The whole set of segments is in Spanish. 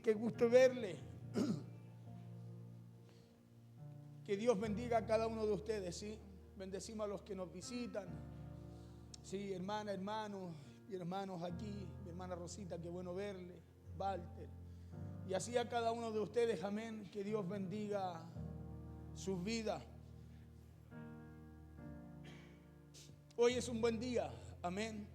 qué gusto verle. Que Dios bendiga a cada uno de ustedes, ¿sí? Bendecimos a los que nos visitan. Sí, hermana, hermanos y hermanos aquí, mi hermana Rosita, qué bueno verle, Walter. Y así a cada uno de ustedes, amén, que Dios bendiga sus vidas. Hoy es un buen día, amén.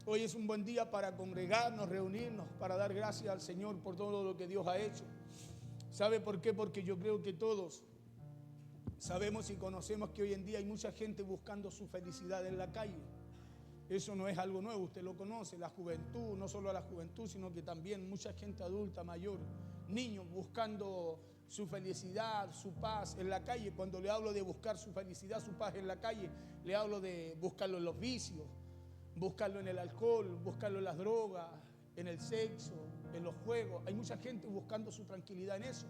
Hoy es un buen día para congregarnos, reunirnos, para dar gracias al Señor por todo lo que Dios ha hecho. ¿Sabe por qué? Porque yo creo que todos sabemos y conocemos que hoy en día hay mucha gente buscando su felicidad en la calle. Eso no es algo nuevo, usted lo conoce, la juventud, no solo la juventud, sino que también mucha gente adulta, mayor, niños buscando su felicidad, su paz en la calle. Cuando le hablo de buscar su felicidad, su paz en la calle, le hablo de buscarlo en los vicios, buscarlo en el alcohol, buscarlo en las drogas, en el sexo, en los juegos. Hay mucha gente buscando su tranquilidad en eso.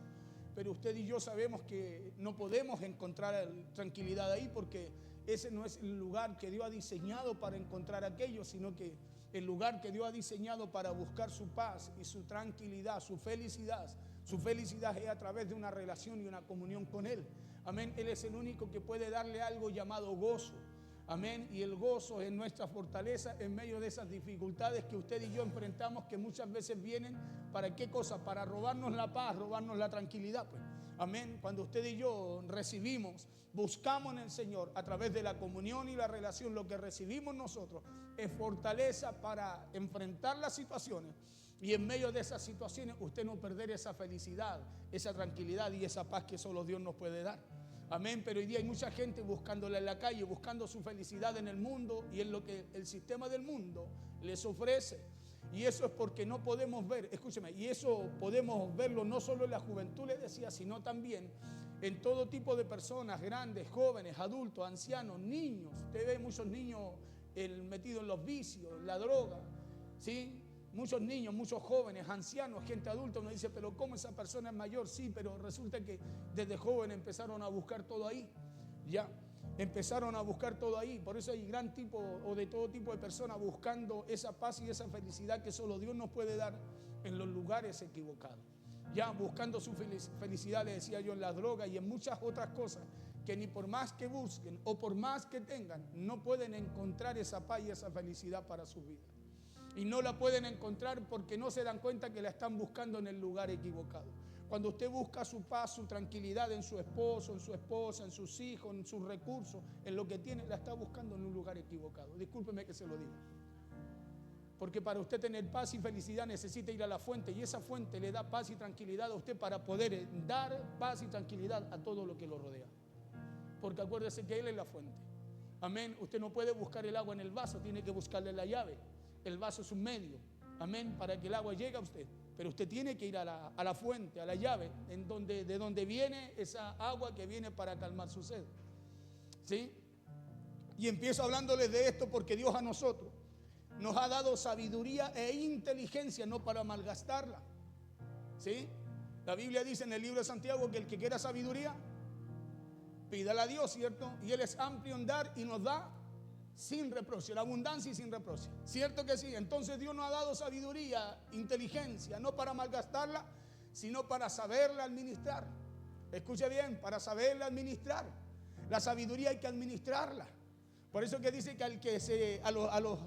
Pero usted y yo sabemos que no podemos encontrar tranquilidad ahí, porque ese no es el lugar que Dios ha diseñado para encontrar aquello, sino que el lugar que Dios ha diseñado para buscar su paz y su tranquilidad, su felicidad es a través de una relación y una comunión con Él. Amén. Él es el único que puede darle algo llamado gozo. Amén. Y el gozo es nuestra fortaleza en medio de esas dificultades que usted y yo enfrentamos, que muchas veces vienen, ¿para qué cosa? Para robarnos la paz, robarnos la tranquilidad, pues. Amén. Cuando usted y yo recibimos, buscamos en el Señor a través de la comunión y la relación, lo que recibimos nosotros es fortaleza para enfrentar las situaciones. Y en medio de esas situaciones usted no perder esa felicidad, esa tranquilidad y esa paz que solo Dios nos puede dar. Amén. Pero hoy día hay mucha gente buscándola en la calle, buscando su felicidad en el mundo y en lo que el sistema del mundo les ofrece. Y eso es porque no podemos ver, escúcheme, y eso podemos verlo no solo en la juventud, les decía, sino también en todo tipo de personas, grandes, jóvenes, adultos, ancianos, niños. Usted ve muchos niños metidos en los vicios, la droga, ¿sí? Muchos niños, muchos jóvenes, ancianos, gente adulta. Uno dice, pero ¿cómo esa persona es mayor? Sí, pero resulta que desde joven empezaron a buscar todo ahí. Ya, empezaron a buscar todo ahí. Por eso hay gran tipo o de todo tipo de personas buscando esa paz y esa felicidad que solo Dios nos puede dar en los lugares equivocados. Ya, buscando su felicidad, le decía yo, en la droga y en muchas otras cosas que ni por más que busquen o por más que tengan, no pueden encontrar esa paz y esa felicidad para su vida. Y no la pueden encontrar porque no se dan cuenta que la están buscando en el lugar equivocado. Cuando usted busca su paz, su tranquilidad en su esposo, en su esposa, en sus hijos, en sus recursos, en lo que tiene, la está buscando en un lugar equivocado. Discúlpeme que se lo diga. Porque para usted tener paz y felicidad necesita ir a la fuente, y esa fuente le da paz y tranquilidad a usted para poder dar paz y tranquilidad a todo lo que lo rodea. Porque acuérdese que Él es la fuente. Amén. Usted no puede buscar el agua en el vaso, tiene que buscarle la llave. El vaso es un medio, amén, para que el agua llegue a usted. Pero usted tiene que ir a la fuente, a la llave, de donde viene esa agua que viene para calmar su sed. ¿Sí? Y empiezo hablándoles de esto porque Dios a nosotros nos ha dado sabiduría e inteligencia, no para malgastarla. ¿Sí? La Biblia dice en el libro de Santiago que el que quiera sabiduría, pídala a Dios, ¿cierto? Y Él es amplio en dar y nos da sin reproche, la abundancia y sin reproche. ¿Cierto que sí? Entonces Dios nos ha dado sabiduría, inteligencia, no para malgastarla, sino para saberla administrar. Escuche bien, para saberla administrar. La sabiduría hay que administrarla. Por eso que dice que a los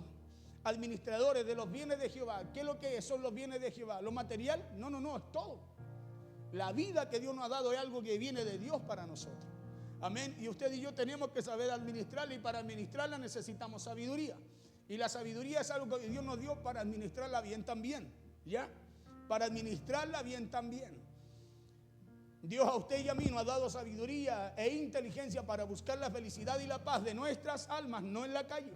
administradores de los bienes de Jehová, ¿qué es lo que son los bienes de Jehová? ¿Lo material? No, es todo. La vida que Dios nos ha dado es algo que viene de Dios para nosotros. Amén. Y usted y yo tenemos que saber administrarla, y para administrarla necesitamos sabiduría. Y la sabiduría es algo que Dios nos dio para administrarla bien también. ¿Ya? Para administrarla bien también. Dios a usted y a mí nos ha dado sabiduría e inteligencia para buscar la felicidad y la paz de nuestras almas, no en la calle.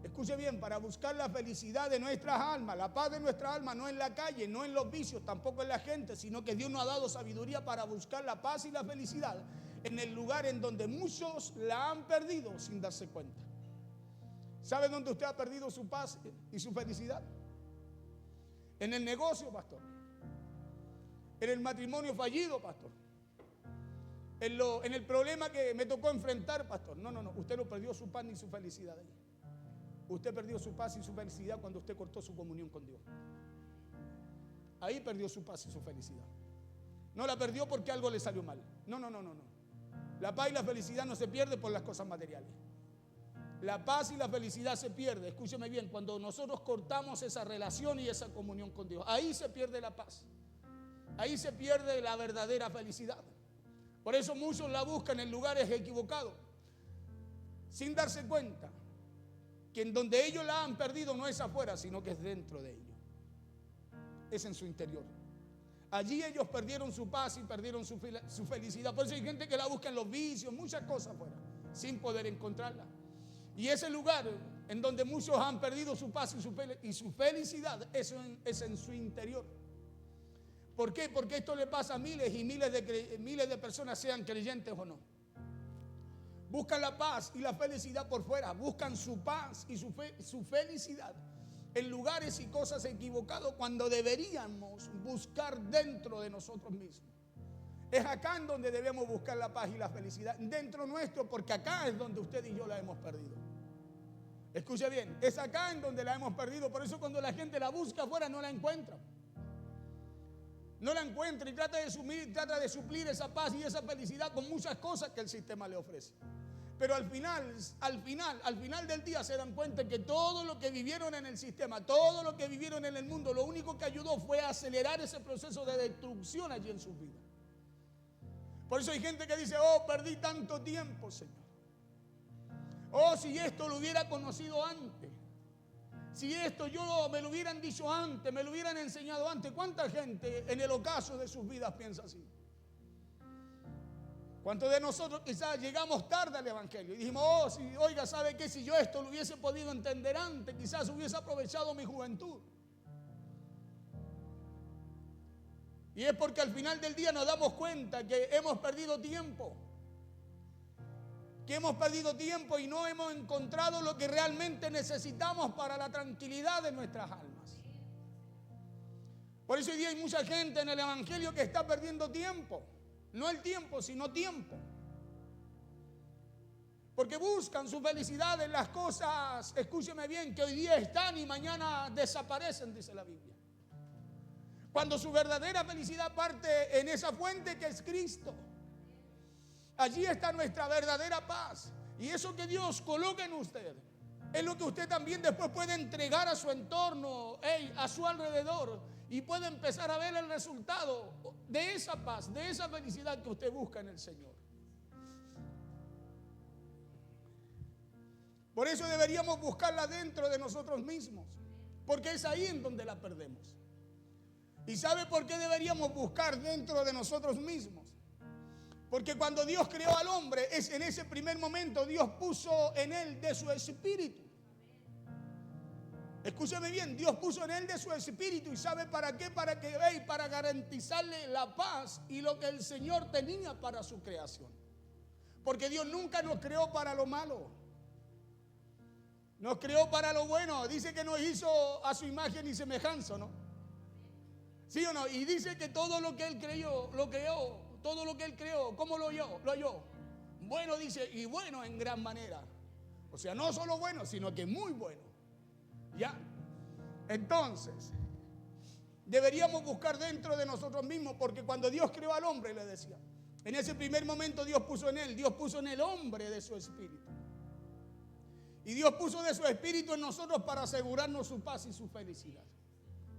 Escuche bien, para buscar la felicidad de nuestras almas, la paz de nuestras almas, no en la calle, no en los vicios, tampoco en la gente, sino que Dios nos ha dado sabiduría para buscar la paz y la felicidad en el lugar en donde muchos la han perdido sin darse cuenta. ¿Sabe dónde usted ha perdido su paz y su felicidad? En el negocio, pastor. En el matrimonio fallido, pastor. En el problema que me tocó enfrentar, pastor. No. Usted no perdió su paz ni su felicidad ahí. Usted perdió su paz y su felicidad cuando usted cortó su comunión con Dios. ahí perdió su paz y su felicidad. No la perdió porque algo le salió mal. No. La paz y la felicidad no se pierde por las cosas materiales. La paz y la felicidad se pierde, escúcheme bien, cuando nosotros cortamos esa relación y esa comunión con Dios. Ahí se pierde la paz. Ahí se pierde la verdadera felicidad. Por eso muchos la buscan en lugares equivocados, sin darse cuenta que en donde ellos la han perdido no es afuera, sino que es dentro de ellos. Es en su interior. Allí ellos perdieron su paz y perdieron su felicidad. Por eso hay gente que la busca en los vicios, muchas cosas afuera, sin poder encontrarla. Y ese lugar en donde muchos han perdido su paz y su felicidad, eso es en su interior. ¿Por qué? Porque esto le pasa a miles y miles de personas, sean creyentes o no. Buscan la paz y la felicidad por fuera, buscan su paz y su felicidad en lugares y cosas equivocados, cuando deberíamos buscar dentro de nosotros mismos. Es acá en donde debemos buscar la paz y la felicidad, dentro nuestro, porque acá es donde usted y yo la hemos perdido. Escuche bien, es acá en donde la hemos perdido. Por eso cuando la gente la busca afuera no la encuentra. No la encuentra y trata de suplir esa paz y esa felicidad con muchas cosas que el sistema le ofrece. Pero al final del día se dan cuenta que todo lo que vivieron en el sistema, todo lo que vivieron en el mundo, lo único que ayudó fue a acelerar ese proceso de destrucción allí en sus vidas. Por eso hay gente que dice: oh, perdí tanto tiempo, Señor. Oh, si esto lo hubiera conocido antes. Si esto me lo hubieran dicho antes, me lo hubieran enseñado antes. ¿Cuánta gente en el ocaso de sus vidas piensa así? ¿Cuántos de nosotros quizás llegamos tarde al Evangelio y dijimos: oh, oiga, ¿sabe qué? Si yo esto lo hubiese podido entender antes, quizás hubiese aprovechado mi juventud. Y es porque al final del día nos damos cuenta que hemos perdido tiempo. Que hemos perdido tiempo y no hemos encontrado lo que realmente necesitamos para la tranquilidad de nuestras almas. Por eso hoy día hay mucha gente en el Evangelio que está perdiendo tiempo. No el tiempo, sino tiempo. Porque buscan su felicidad en las cosas, escúcheme bien, que hoy día están y mañana desaparecen, dice la Biblia. Cuando su verdadera felicidad parte en esa fuente que es Cristo. Allí está nuestra verdadera paz. Y eso que Dios coloca en usted es lo que usted también después puede entregar a su entorno, a su alrededor. Y puede empezar a ver el resultado de esa paz, de esa felicidad que usted busca en el Señor. Por eso deberíamos buscarla dentro de nosotros mismos, porque es ahí en donde la perdemos. ¿Y sabe por qué deberíamos buscar dentro de nosotros mismos? Porque cuando Dios creó al hombre, en ese primer momento Dios puso en él de su espíritu. Escúcheme bien, Dios puso en él de su espíritu. ¿Y sabe para qué? Para garantizarle la paz y lo que el Señor tenía para su creación. Porque Dios nunca nos creó para lo malo. Nos creó para lo bueno. Dice que nos hizo a su imagen y semejanza, ¿no? ¿Sí o no? Y dice que todo lo que Él creó, lo creó. Todo lo que Él creó, ¿cómo lo halló? Bueno, dice, y bueno en gran manera. O sea, no solo bueno, sino que muy bueno. ¿Ya? Entonces, deberíamos buscar dentro de nosotros mismos, porque cuando Dios creó al hombre, le decía, en ese primer momento Dios puso en el hombre de su espíritu. Y Dios puso de su espíritu en nosotros para asegurarnos su paz y su felicidad.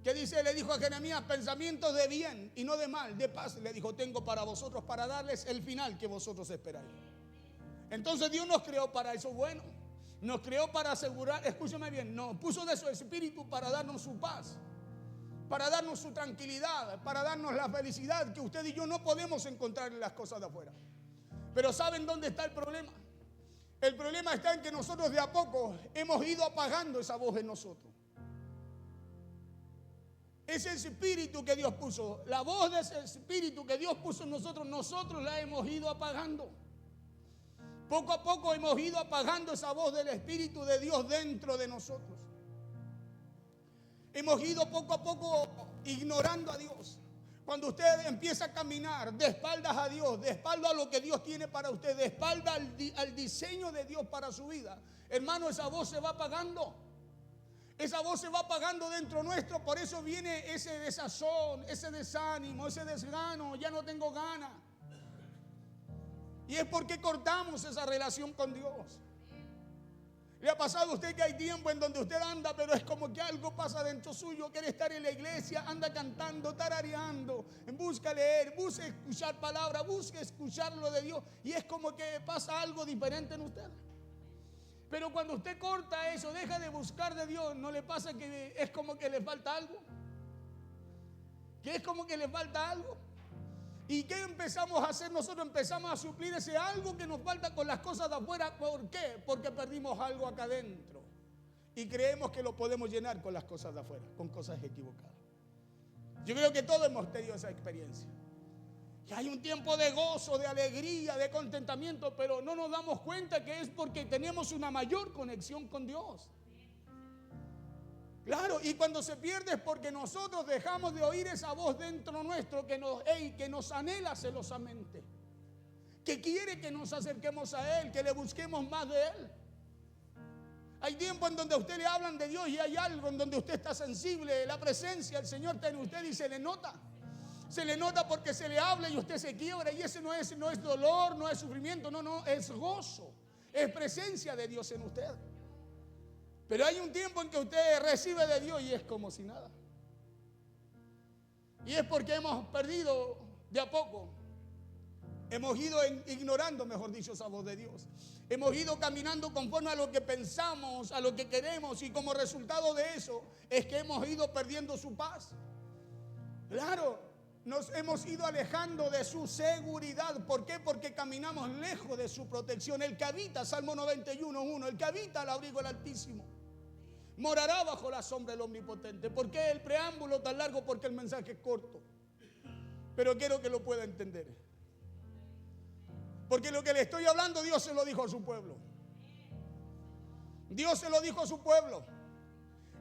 ¿Qué dice? Le dijo a Jeremías: pensamientos de bien y no de mal, de paz, le dijo, tengo para vosotros, para darles el final que vosotros esperáis. Entonces Dios nos creó para eso bueno. Nos creó para asegurar, escúchame bien, nos puso de su espíritu para darnos su paz, para darnos su tranquilidad, para darnos la felicidad que usted y yo no podemos encontrar en las cosas de afuera. Pero ¿saben dónde está el problema? El problema está en que nosotros de a poco hemos ido apagando esa voz en nosotros. Ese espíritu que Dios puso, la voz de ese espíritu que Dios puso en nosotros la hemos ido apagando. Poco a poco hemos ido apagando esa voz del Espíritu de Dios dentro de nosotros. Hemos ido poco a poco ignorando a Dios. Cuando usted empieza a caminar de espaldas a Dios, de espaldas a lo que Dios tiene para usted, de espaldas al diseño de Dios para su vida, hermano, esa voz se va apagando. Esa voz se va apagando dentro nuestro, por eso viene ese desazón, ese desánimo, ese desgano, ya no tengo ganas. Y es porque cortamos esa relación con Dios. ¿Le ha pasado a usted que hay tiempo en donde usted anda, pero es como que algo pasa dentro suyo? Quiere estar en la iglesia, anda cantando, tarareando, busca leer, busca escuchar palabra, busca escuchar lo de Dios, y es como que pasa algo diferente en usted. Pero cuando usted corta eso, deja de buscar de Dios, ¿no le pasa que es como que le falta algo? ¿Que es como que le falta algo? ¿Y qué empezamos a hacer nosotros? Empezamos a suplir ese algo que nos falta con las cosas de afuera. ¿Por qué? Porque perdimos algo acá adentro y creemos que lo podemos llenar con las cosas de afuera, con cosas equivocadas. Yo creo que todos hemos tenido esa experiencia. Y hay un tiempo de gozo, de alegría, de contentamiento, pero no nos damos cuenta que es porque tenemos una mayor conexión con Dios. Claro, y cuando se pierde es porque nosotros dejamos de oír esa voz dentro nuestro que nos anhela celosamente, que quiere que nos acerquemos a Él, que le busquemos más de Él. Hay tiempo en donde a usted le hablan de Dios y hay algo en donde usted está sensible, la presencia del Señor está en usted y se le nota. Se le nota porque se le habla y usted se quiebra, y ese no es dolor, no es sufrimiento, no, es gozo, es presencia de Dios en usted. Pero hay un tiempo en que usted recibe de Dios y es como si nada. Y es porque hemos perdido de a poco. Hemos ido ignorando, mejor dicho, esa voz de Dios. Hemos ido caminando conforme a lo que pensamos, a lo que queremos, y como resultado de eso es que hemos ido perdiendo su paz. Claro, nos hemos ido alejando de su seguridad. ¿Por qué? Porque caminamos lejos de su protección. El que habita, Salmo 91:1, el que habita al abrigo del Altísimo morará bajo la sombra del Omnipotente. ¿Por qué el preámbulo tan largo? Porque el mensaje es corto. Pero quiero que lo pueda entender. Porque lo que le estoy hablando, Dios se lo dijo a su pueblo. Dios se lo dijo a su pueblo.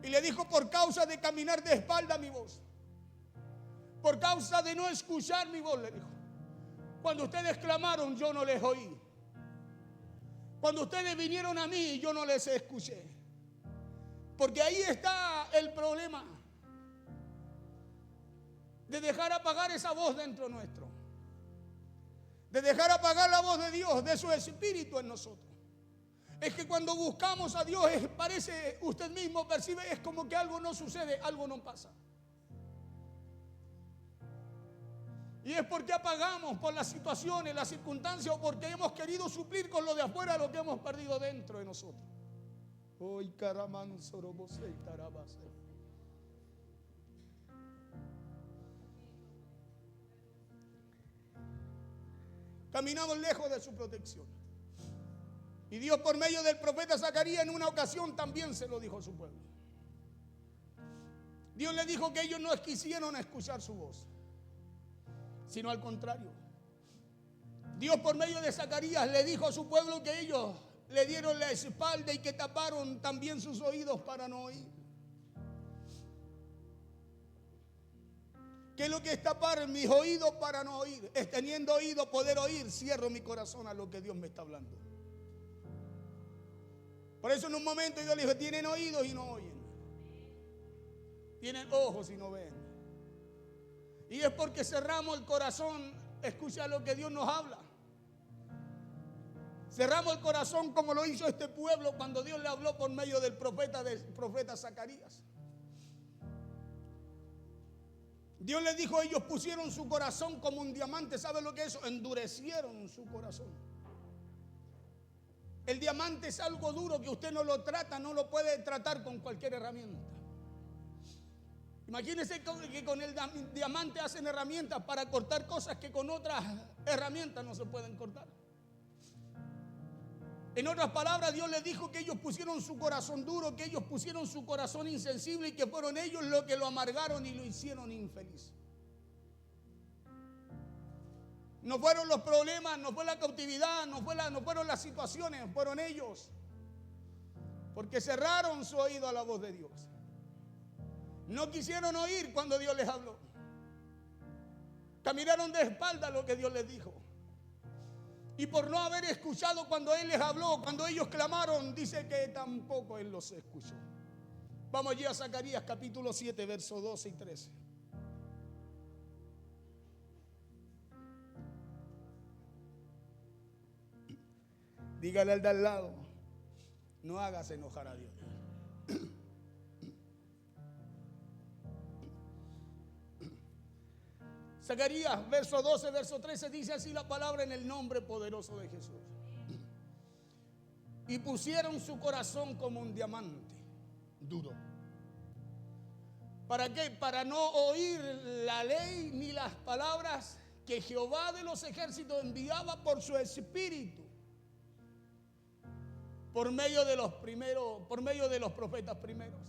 Y le dijo: por causa de caminar de espalda a mi voz, por causa de no escuchar mi voz, le dijo. Cuando ustedes clamaron, yo no les oí. Cuando ustedes vinieron a mí, yo no les escuché. Porque ahí está el problema de dejar apagar esa voz dentro nuestro, de dejar apagar la voz de Dios, de su espíritu en nosotros. Es que cuando buscamos a Dios, parece, usted mismo percibe, es como que algo no sucede, algo no pasa. Y es porque apagamos por las situaciones, las circunstancias, o porque hemos querido suplir con lo de afuera lo que hemos perdido dentro de nosotros. Hoy Caramán Sorobose y Tarabase. Caminamos lejos de su protección. Y Dios, por medio del profeta Zacarías, en una ocasión también se lo dijo a su pueblo. Dios le dijo que ellos no quisieron escuchar su voz, sino al contrario. Dios, por medio de Zacarías, le dijo a su pueblo que ellos le dieron la espalda y que taparon también sus oídos para no oír. ¿Qué es lo que es tapar mis oídos para no oír? Es teniendo oído poder oír, cierro mi corazón a lo que Dios me está hablando. Por eso en un momento Dios le dijo: tienen oídos y no oyen, tienen ojos y no ven. Y es porque cerramos el corazón. Escucha lo que Dios nos habla. Cerramos el corazón como lo hizo este pueblo cuando Dios le habló por medio del profeta Zacarías. Dios les dijo: ellos pusieron su corazón como un diamante. ¿Sabe lo que es eso? Endurecieron su corazón. El diamante es algo duro que usted no lo trata, no lo puede tratar con cualquier herramienta. Imagínense que con el diamante hacen herramientas para cortar cosas que con otras herramientas no se pueden cortar. En otras palabras, Dios les dijo que ellos pusieron su corazón duro, que ellos pusieron su corazón insensible y que fueron ellos los que lo amargaron y lo hicieron infeliz. No fueron los problemas, no fue la cautividad, no fueron las situaciones, fueron ellos. Porque cerraron su oído a la voz de Dios. No quisieron oír cuando Dios les habló. Caminaron de espalda a lo que Dios les dijo. Y por no haber escuchado cuando Él les habló, cuando ellos clamaron, dice que tampoco Él los escuchó. Vamos allí a Zacarías capítulo 7, versos 12 y 13. Dígale al de al lado, no hagas enojar a Dios. Zacarías, verso 12, verso 13, dice así la palabra: en el nombre poderoso de Jesús. Y pusieron su corazón como un diamante duro. ¿Para qué? Para no oír la ley ni las palabras que Jehová de los ejércitos enviaba por su espíritu, por medio de los profetas primeros.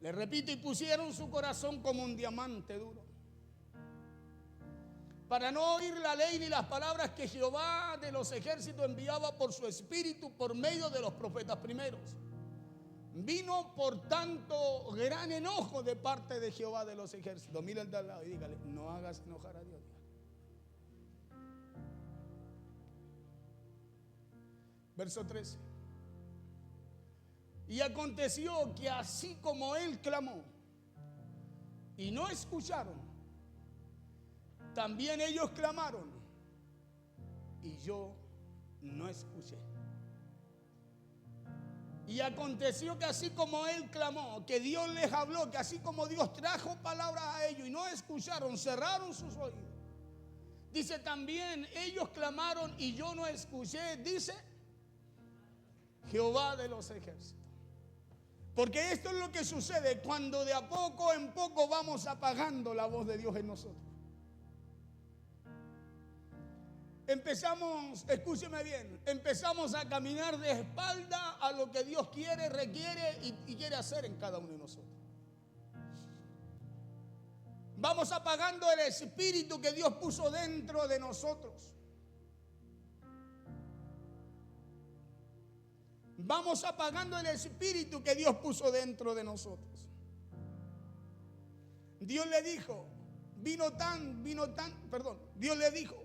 Le repito, y pusieron su corazón como un diamante duro, para no oír la ley ni las palabras que Jehová de los ejércitos enviaba por su espíritu, por medio de los profetas primeros. Vino por tanto gran enojo de parte de Jehová de los ejércitos. Mira al de al lado y dígale, no hagas enojar a Dios. Verso 13. Y aconteció que así como él clamó y no escucharon, también ellos clamaron y yo no escuché. Y aconteció que así como él clamó, que Dios les habló, que así como Dios trajo palabras a ellos y no escucharon, cerraron sus oídos. Dice también, ellos clamaron y yo no escuché, dice Jehová de los ejércitos. Porque esto es lo que sucede cuando de a poco en poco vamos apagando la voz de Dios en nosotros. Empezamos, escúcheme bien, empezamos a caminar de espalda a lo que Dios quiere, requiere y quiere hacer en cada uno de nosotros. Vamos apagando el espíritu que Dios puso dentro de nosotros. Vamos apagando el espíritu que Dios puso dentro de nosotros. Dios le dijo, Dios le dijo,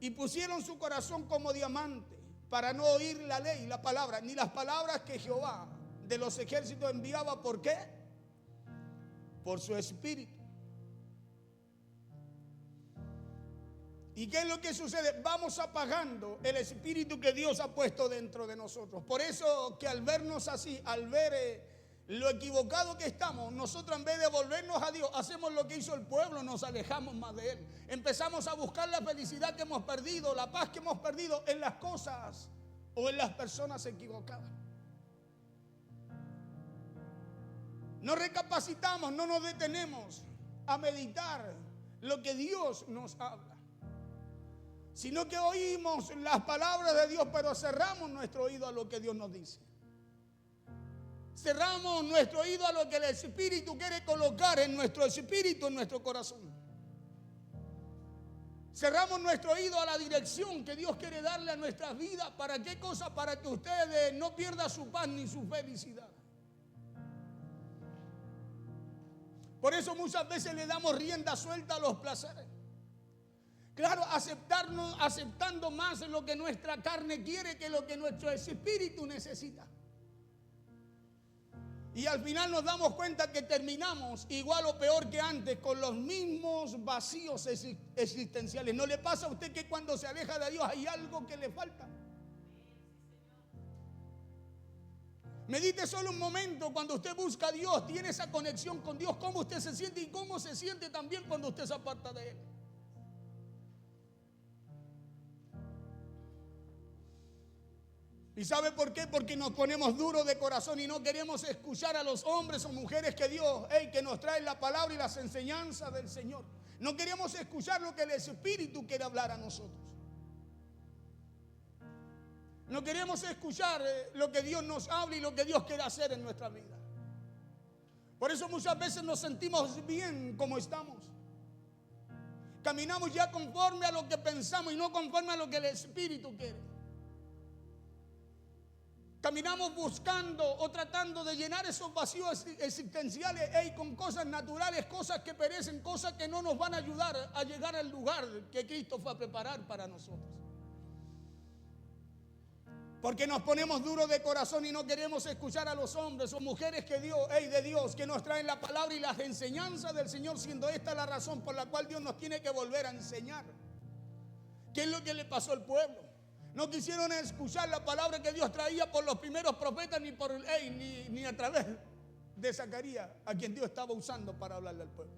y pusieron su corazón como diamante para no oír la ley, la palabra, ni las palabras que Jehová de los ejércitos enviaba. ¿Por qué? Por su espíritu. ¿Y qué es lo que sucede? Vamos apagando el espíritu que Dios ha puesto dentro de nosotros. Por eso que al vernos así, al ver lo equivocado que estamos, nosotros en vez de volvernos a Dios, hacemos lo que hizo el pueblo, nos alejamos más de Él. Empezamos a buscar la felicidad que hemos perdido, la paz que hemos perdido en las cosas o en las personas equivocadas. No recapacitamos, no nos detenemos a meditar lo que Dios nos habla, sino que oímos las palabras de Dios, pero cerramos nuestro oído a lo que Dios nos dice. Cerramos nuestro oído a lo que el Espíritu quiere colocar en nuestro espíritu, en nuestro corazón. Cerramos nuestro oído a la dirección que Dios quiere darle a nuestras vidas. ¿Para qué cosa? Para que usted no pierda su paz ni su felicidad. Por eso muchas veces le damos rienda suelta a los placeres. Claro, aceptando más lo que nuestra carne quiere que lo que nuestro espíritu necesita. Y al final nos damos cuenta que terminamos igual o peor que antes, con los mismos vacíos existenciales. ¿No le pasa a usted que cuando se aleja de Dios hay algo que le falta? Medite solo un momento, cuando usted busca a Dios, tiene esa conexión con Dios, cómo usted se siente y cómo se siente también cuando usted se aparta de Él. ¿Y sabe por qué? Porque nos ponemos duros de corazón y no queremos escuchar a los hombres o mujeres que Dios, que nos traen la palabra y las enseñanzas del Señor. No queremos escuchar lo que el Espíritu quiere hablar a nosotros. No queremos escuchar lo que Dios nos habla y lo que Dios quiere hacer en nuestra vida. Por eso muchas veces nos sentimos bien como estamos. Caminamos ya conforme a lo que pensamos y no conforme a lo que el Espíritu quiere. Caminamos buscando o tratando de llenar esos vacíos existenciales con cosas naturales, cosas que perecen, cosas que no nos van a ayudar a llegar al lugar que Cristo fue a preparar para nosotros. Porque nos ponemos duros de corazón y no queremos escuchar a los hombres o mujeres de Dios que nos traen la palabra y las enseñanzas del Señor, siendo esta la razón por la cual Dios nos tiene que volver a enseñar. ¿Qué es lo que le pasó al pueblo? No quisieron escuchar la palabra que Dios traía por los primeros profetas ni a través de Zacarías, a quien Dios estaba usando para hablarle al pueblo.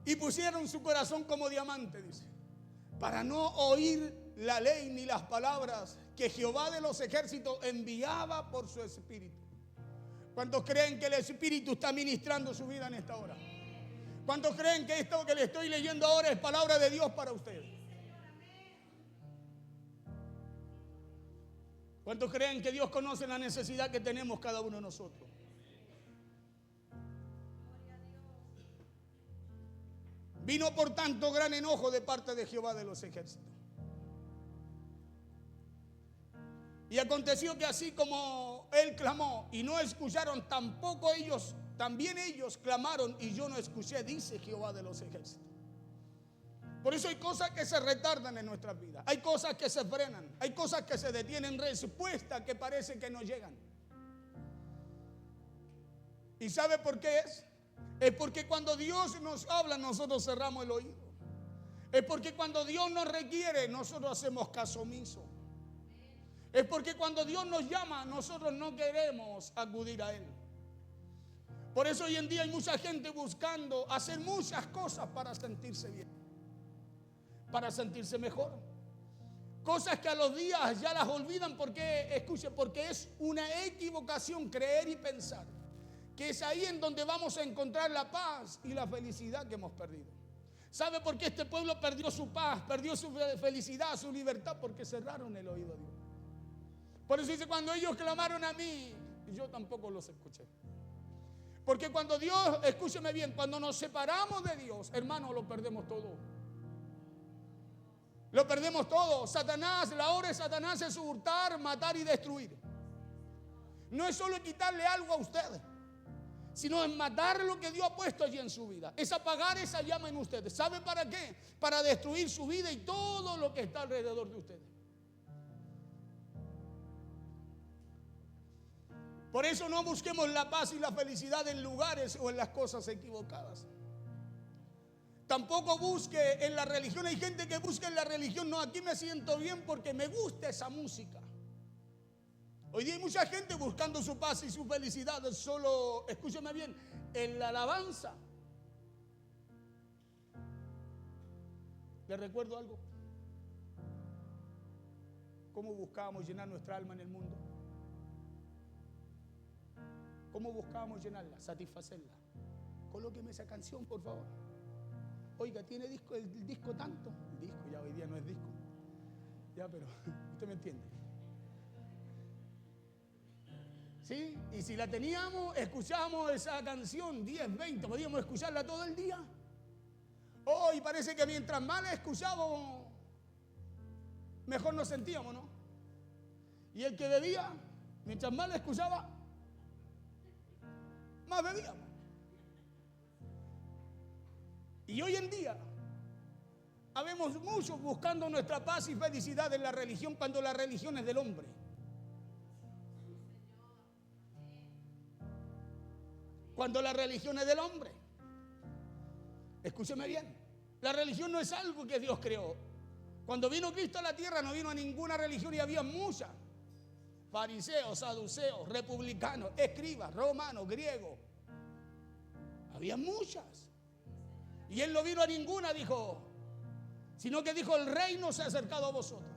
Y pusieron su corazón como diamante, dice, para no oír la ley ni las palabras que Jehová de los ejércitos enviaba por su Espíritu. ¿Cuántos creen que el Espíritu está ministrando su vida en esta hora? ¿Cuántos creen que esto que le estoy leyendo ahora es palabra de Dios para ustedes? ¿Cuántos creen que Dios conoce la necesidad que tenemos cada uno de nosotros? Vino por tanto gran enojo de parte de Jehová de los ejércitos. Y aconteció que así como él clamó y no escucharon, también ellos clamaron y yo no escuché, dice Jehová de los ejércitos. Por eso hay cosas que se retardan en nuestras vidas, hay cosas que se frenan, hay cosas que se detienen, respuestas que parece que no llegan. ¿Y sabe por qué es? Es porque cuando Dios nos habla, nosotros cerramos el oído. Es porque cuando Dios nos requiere, nosotros hacemos caso omiso. Es porque cuando Dios nos llama, nosotros no queremos acudir a Él. Por eso hoy en día hay mucha gente buscando hacer muchas cosas para sentirse bien, para sentirse mejor. Cosas que a los días ya las olvidan porque es una equivocación creer y pensar que es ahí en donde vamos a encontrar la paz y la felicidad que hemos perdido. ¿Sabe por qué este pueblo perdió su paz, perdió su felicidad, su libertad? Porque cerraron el oído a Dios. Por eso dice, cuando ellos clamaron a mí, yo tampoco los escuché. Porque cuando Dios, escúcheme bien, cuando nos separamos de Dios, hermano, lo perdemos todo. Lo perdemos todo. Satanás, la obra de Satanás es hurtar, matar y destruir. No es solo quitarle algo a usted, sino es matar lo que Dios ha puesto allí en su vida. Es apagar esa llama en ustedes. ¿Sabe para qué? Para destruir su vida y todo lo que está alrededor de ustedes. Por eso no busquemos la paz y la felicidad en lugares o en las cosas equivocadas. Tampoco busque en la religión. Hay gente que busca en la religión, no, aquí me siento bien porque me gusta esa música. Hoy día hay mucha gente buscando su paz y su felicidad solo, escúcheme bien, en la alabanza. ¿Le recuerdo algo? ¿Cómo buscábamos llenar nuestra alma en el mundo? ¿Cómo buscábamos llenarla, satisfacerla? Colóqueme esa canción, por favor. Oiga, ¿tiene el disco tanto? El disco ya hoy día no es disco. Ya, pero usted me entiende. ¿Sí? Y si la teníamos, escuchábamos esa canción 10, 20, podíamos escucharla todo el día. Oh, y parece que mientras más la escuchábamos, mejor nos sentíamos, ¿no? Y el que bebía, mientras más la escuchaba, más bebíamos. Y hoy en día habemos muchos buscando nuestra paz y felicidad en la religión, cuando la religión es del hombre. Cuando la religión es del hombre. Escúcheme bien, la religión no es algo que Dios creó. Cuando vino Cristo a la tierra no vino a ninguna religión y había muchas. Fariseos, saduceos, republicanos, escribas, romanos, griegos. Había muchas. Y Él no vino a ninguna, dijo, sino que dijo, el reino se ha acercado a vosotros.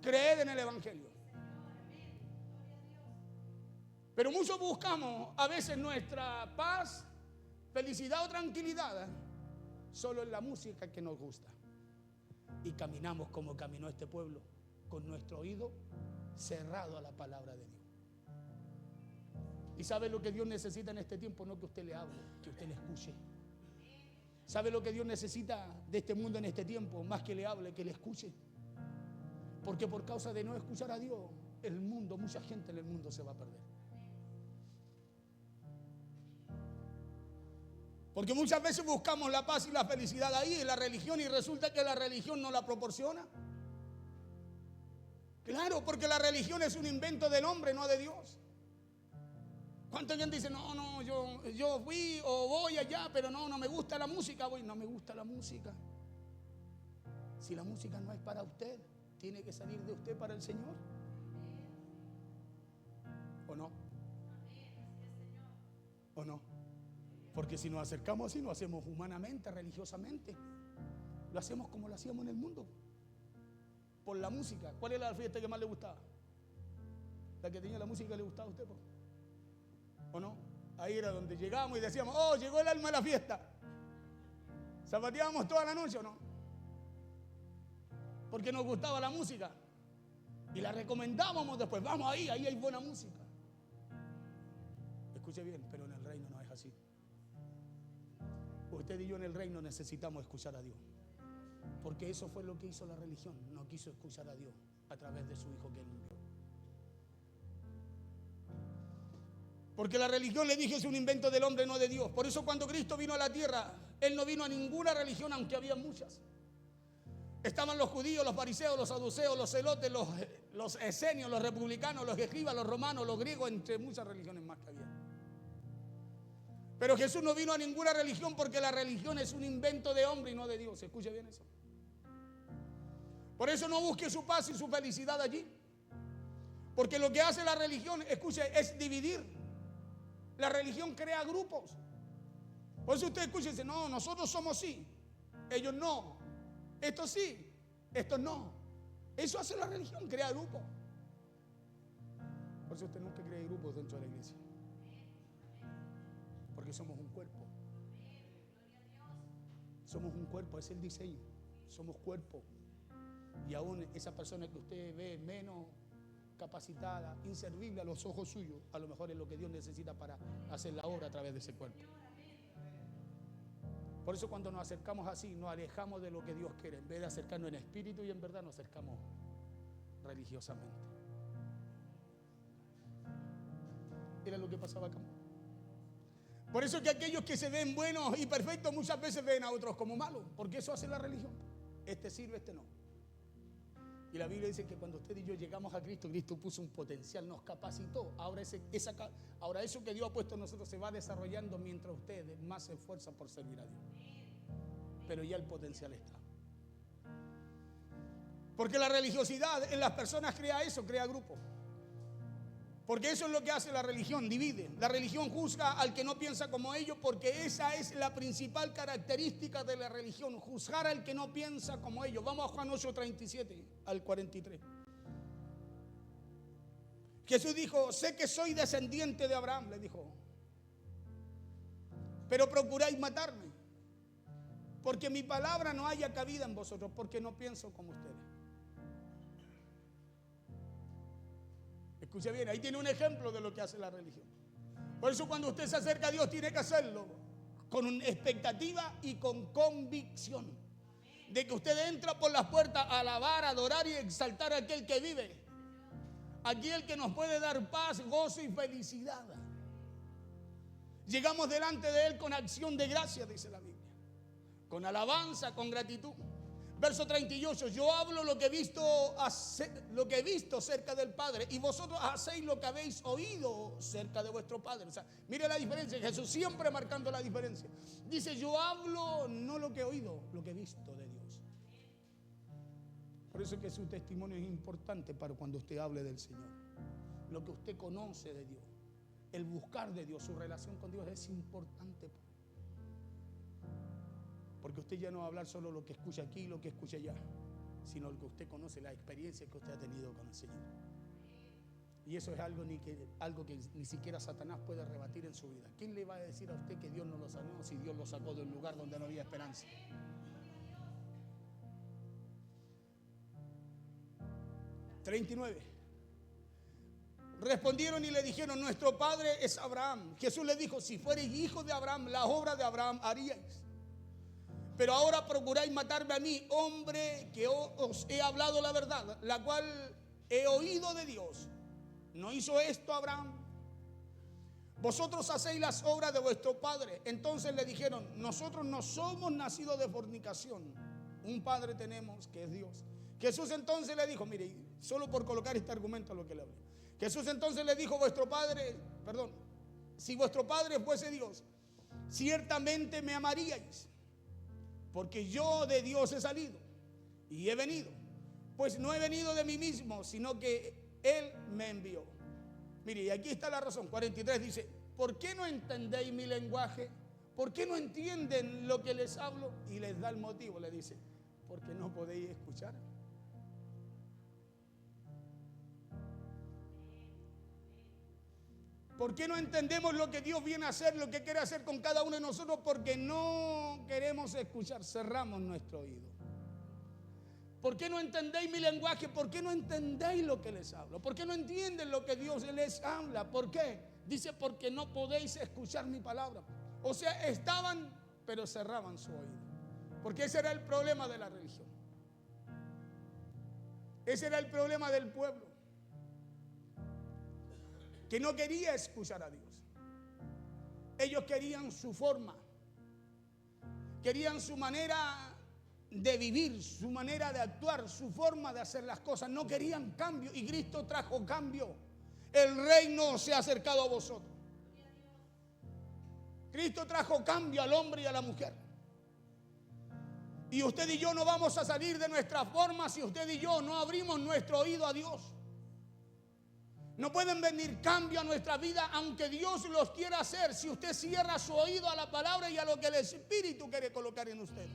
Creed en el Evangelio. Pero muchos buscamos a veces nuestra paz, felicidad o tranquilidad solo en la música que nos gusta. Y caminamos como caminó este pueblo, con nuestro oído cerrado a la palabra de Dios. ¿Y sabe lo que Dios necesita en este tiempo? No que usted le hable, que usted le escuche. ¿Sabe lo que Dios necesita de este mundo en este tiempo? Más que le hable, que le escuche. Porque por causa de no escuchar a Dios, el mundo, mucha gente en el mundo se va a perder. Porque muchas veces buscamos la paz y la felicidad ahí en la religión y resulta que la religión no la proporciona. Claro, porque la religión es un invento del hombre, no de Dios. ¿Cuánta gente dice, no, yo fui o voy allá, pero no me gusta la música? No me gusta la música. Si la música no es para usted, tiene que salir de usted para el Señor. ¿O no? ¿O no? Porque si nos acercamos así, lo hacemos humanamente, religiosamente. Lo hacemos como lo hacíamos en el mundo. Por la música. ¿Cuál era la fiesta que más le gustaba? La que tenía la música que le gustaba a usted, ¿po? ¿O no? Ahí era donde llegábamos y decíamos, oh, llegó el alma de la fiesta. Zapateábamos toda la noche, ¿o no? Porque nos gustaba la música. Y la recomendábamos después. Vamos ahí hay buena música. Escuche bien, pero en el reino no es así. Usted y yo en el reino necesitamos escuchar a Dios. Porque eso fue lo que hizo la religión. No quiso escuchar a Dios a través de su Hijo que Él envió. Porque la religión, le dije, es un invento del hombre, no de Dios. Por eso cuando Cristo vino a la tierra, Él no vino a ninguna religión, aunque había muchas. Estaban los judíos, los fariseos, los saduceos, los celotes, los esenios, los republicanos, los escribas, los romanos, los griegos, entre muchas religiones más que había. Pero Jesús no vino a ninguna religión porque la religión es un invento de hombre y no de Dios. Escuche bien eso. Por eso no busque su paz y su felicidad allí. Porque lo que hace la religión, escuche, es dividir. La religión crea grupos. Por eso usted escucha y dice, no, nosotros somos sí, ellos no. Esto sí, esto no. Eso hace la religión, crea grupos. Por eso usted nunca crea grupos dentro de la iglesia. Porque somos un cuerpo. Somos un cuerpo, es el diseño. Somos cuerpo. Y aún esa persona que usted ve menos capacitada, inservible a los ojos suyos, a lo mejor es lo que Dios necesita para hacer la obra a través de ese cuerpo. Por eso cuando nos acercamos así, nos alejamos de lo que Dios quiere. En vez de acercarnos en espíritu y en verdad, nos acercamos religiosamente. Era lo que pasaba acá. Por eso que aquellos que se ven buenos y perfectos muchas veces ven a otros como malos, porque eso hace la religión. Este sirve, este no. Y la Biblia dice que cuando usted y yo llegamos a Cristo, Cristo puso un potencial, nos capacitó. Ahora eso que Dios ha puesto en nosotros se va desarrollando mientras usted más se esfuerza por servir a Dios. Pero ya el potencial está. Porque la religiosidad en las personas crea eso, crea grupos. Porque eso es lo que hace la religión, divide. La religión juzga al que no piensa como ellos, porque esa es la principal característica de la religión, juzgar al que no piensa como ellos. Vamos a Juan 8:37 al 43. Jesús dijo, sé que soy descendiente de Abraham, le dijo, pero procuráis matarme, porque mi palabra no haya cabida en vosotros, porque no pienso como ustedes. Escuche bien, ahí tiene un ejemplo de lo que hace la religión. Por eso cuando usted se acerca a Dios tiene que hacerlo con expectativa y con convicción de que usted entra por las puertas a alabar, adorar y exaltar a aquel que vive, aquel que nos puede dar paz, gozo y felicidad. Llegamos delante de Él con acción de gracia, dice la Biblia, con alabanza, con gratitud. Verso 38, yo hablo lo que he visto cerca del Padre, y vosotros hacéis lo que habéis oído cerca de vuestro Padre. O sea, mire la diferencia, Jesús siempre marcando la diferencia. Dice, yo hablo no lo que he oído, lo que he visto de Dios. Por eso es que su testimonio es importante para cuando usted hable del Señor. Lo que usted conoce de Dios, el buscar de Dios, su relación con Dios es importante. Porque usted ya no va a hablar solo lo que escucha aquí y lo que escucha allá, sino lo que usted conoce, la experiencia que usted ha tenido con el Señor. Y eso es algo que ni siquiera Satanás puede rebatir en su vida. ¿Quién le va a decir a usted que Dios no lo sanó si Dios lo sacó de un lugar donde no había esperanza? $39. Respondieron y le dijeron, nuestro padre es Abraham. Jesús le dijo, si fuereis hijos de Abraham, la obra de Abraham haríais. Pero ahora procuráis matarme a mí, hombre que os he hablado la verdad, la cual he oído de Dios. ¿No hizo esto Abraham? Vosotros hacéis las obras de vuestro padre. Entonces le dijeron, nosotros no somos nacidos de fornicación. Un padre tenemos que es Dios. Jesús entonces le dijo, mire, Solo por colocar este argumento a lo que le hablé. Jesús entonces le dijo, si vuestro Padre fuese Dios, ciertamente me amaríais, porque yo de Dios he salido y he venido. Pues no he venido de mí mismo, sino que Él me envió. Mire, y aquí está la razón. 43 dice, ¿por qué no entendéis mi lenguaje? ¿Por qué no entienden lo que les hablo? Y les da el motivo, le dice, porque no podéis escuchar. ¿Por qué no entendemos lo que Dios viene a hacer, lo que quiere hacer con cada uno de nosotros? Porque no queremos escuchar, cerramos nuestro oído. ¿Por qué no entendéis mi lenguaje? ¿Por qué no entendéis lo que les hablo? ¿Por qué no entienden lo que Dios les habla? ¿Por qué? Dice, porque no podéis escuchar mi palabra. O sea, estaban, pero cerraban su oído. Porque ese era el problema de la religión. Ese era el problema del pueblo, que no quería escuchar a Dios. Ellos querían su forma, querían su manera de vivir, su manera de actuar, su forma de hacer las cosas. No querían cambio, y Cristo trajo cambio. El reino se ha acercado a vosotros. Cristo trajo cambio al hombre y a la mujer. Y usted y yo no vamos a salir de nuestra forma si usted y yo no abrimos nuestro oído a Dios. No pueden venir cambio a nuestra vida aunque Dios los quiera hacer, si usted cierra su oído a la palabra y a lo que el Espíritu quiere colocar en usted.